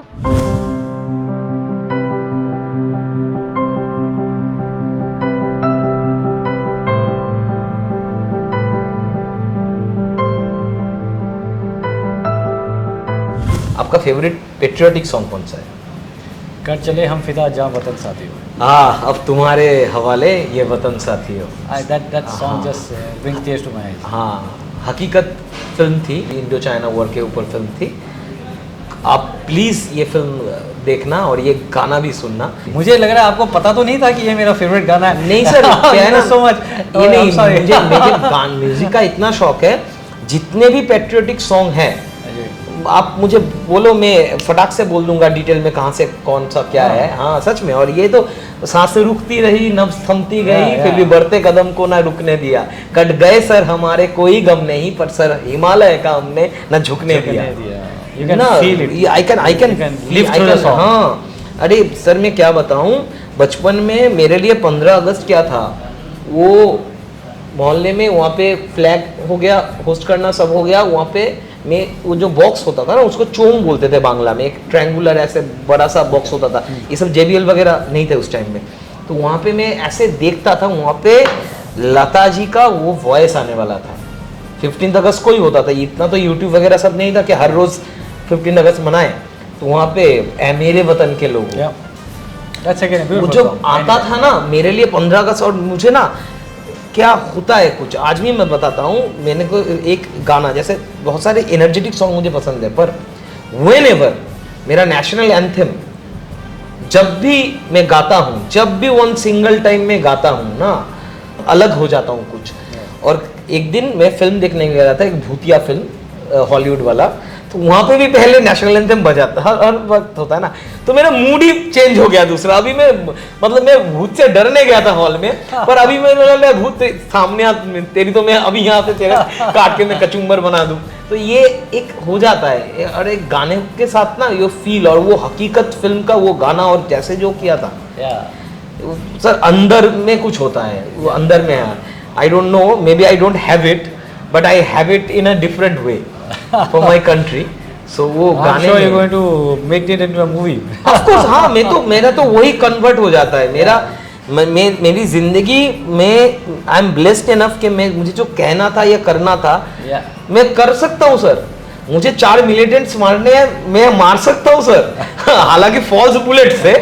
Favourite patriotic song कौन सा है? कर चले हम फिदा जहाँ वतन साथी हो। हाँ, अब तुम्हारे हवाले ये वतन साथी हो। That song just brings tears to my eyes. हाँ, हकीकत फिल्म थी, इंडो चाइना वॉर के ऊपर फिल्म थी। आप प्लीज़ ये फिल्म देखना और ये गाना भी सुनना। मुझे लग रहा है आपको पता तो नहीं था कि ये मेरा फेवरेट गाना है। नहीं सर, क्या है ना, so much. ये नहीं, sorry. मुझे म्यूजिक का इतना शौक है, जितने भी पेट्रियोटिक सॉन्ग हैं आप मुझे बोलो, मैं फटाक से बोल दूंगा डिटेल में कहाँ से कौन सा क्या है। हाँ सच में। और ये तो सांसें रुकती रही, नब्ज थमती गई, फिर भी बढ़ते कदम को ना रुकने दिया, कट गए सर हमारे कोई गम नहीं, पर सर हिमालय का हमने न झुकने दिया। You can feel it. I can live through the song. हाँ, अरे सर मैं क्या बताऊँ, बचपन में मेरे लिए 15 अगस्त क्या था, वो मोहल्ले में वहाँ पे फ्लैग हो गया, होस्ट करना सब हो गया, वहाँ पे मैं वो जो बॉक्स होता था ना, उसको चोंग बोलते थे बांग्ला में, एक ट्रायंगुलर ऐसे बड़ा सा बॉक्स होता था। ये सब JBL वगैरह नहीं थे उस टाइम में, तो वहाँ पे मैं ऐसे देखता था, वहाँ पे लता जी का वो वॉइस आने वाला था। 15 अगस्त को ही होता था, इतना तो यूट्यूब वगैरह सब नहीं था कि हर रोज़ 15 अगस्त मनाए, तो वहाँ पे ए मेरे वतन के लोग वो जब आता था ना मेरे लिए 15 अगस्त, और मुझे ना क्या होता है कुछ आज भी मैं बताता हूँ। मैंने को एक गाना, जैसे बहुत सारे एनर्जेटिक सॉन्ग मुझे पसंद है, पर व्हेनेवर मेरा नेशनल एंथम जब भी मैं गाता हूँ, जब भी वन सिंगल टाइम में गाता हूँ ना, अलग हो जाता हूँ कुछ। और एक दिन मैं फिल्म देखने गया था, एक भूतिया फिल्म हॉलीवुड वाला, तो वहाँ पे भी पहले नेशनल एंथम बजाता, हर वक्त होता है ना, तो मेरा मूड ही चेंज हो गया दूसरा। अभी मैं मतलब मैं भूत से डरने गया था हॉल में, पर अभी मैं भूत सामने आ, तेरी तो मैं अभी यहाँ से तेरा काट के मैं कचुम्बर बना दूँ। तो ये एक हो जाता है, और एक गाने के साथ ना ये फील, और वो हकीकत फिल्म का वो गाना, और जैसे जो किया था सर, अंदर में कुछ होता है, वो अंदर में है। I don't know, maybe I don't have it, but I have it in a different way for my country. So वो गाने sure you're going to make it into a movie. Of course, हाँ, मेरा तो वही कन्वर्ट हो जाता है। मेरा मेरी जिंदगी में आई एम ब्लेस्ड इनफ कि मैं मुझे जो कहना था या करना था मैं कर सकता हूँ सर। मुझे 4 मिलिटेंट्स मारने हैं, मैं मार सकता हूँ सर, हालांकि फॉल्स बुलेट से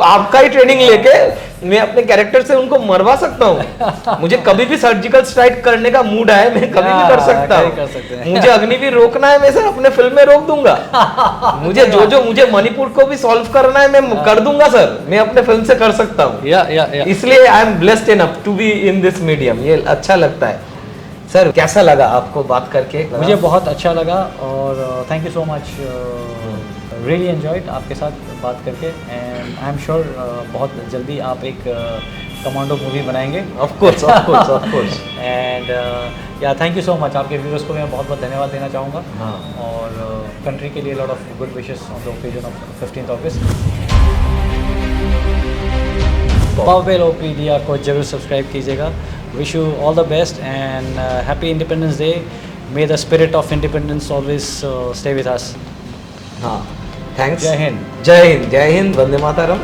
आपका ही ट्रेनिंग लेके मैं अपने कैरेक्टर से उनको मरवा सकता हूँ। मुझे कभी भी सर्जिकल स्ट्राइक करने का मूड आए, मैं कभी भी कर सकता हूँ। मुझे अग्निवीर रोकना है, मैं सर अपने फिल्म में रोक दूंगा। मुझे जो मुझे मणिपुर को भी सॉल्व करना है, मैं कर दूंगा सर, मैं अपने फिल्म से कर सकता हूँ। इसलिए I am blessed enough to be in this medium. ये अच्छा लगता है। सर कैसा लगा आपको बात करके? मुझे बहुत अच्छा लगा, और thank you so much, really enjoyed आपके साथ बात करके, एंड आई एम श्योर बहुत जल्दी आप एक कमांडो मूवी बनाएंगे। ऑफ कोर्स एंड या थैंक यू सो मच। आपके व्यूअर्स को मैं बहुत बहुत धन्यवाद देना चाहूँगा, और कंट्री के लिए lot of good wishes on the occasion of 15th अगस्त। पवेलोपीडिया को जरूर सब्सक्राइब कीजिएगा। Wish you all the best and happy independence day. May the spirit of independence always stay with us. हाँ, थैंक्स। जय हिंद। जय हिंद, जय हिंद, वंदे मातरम।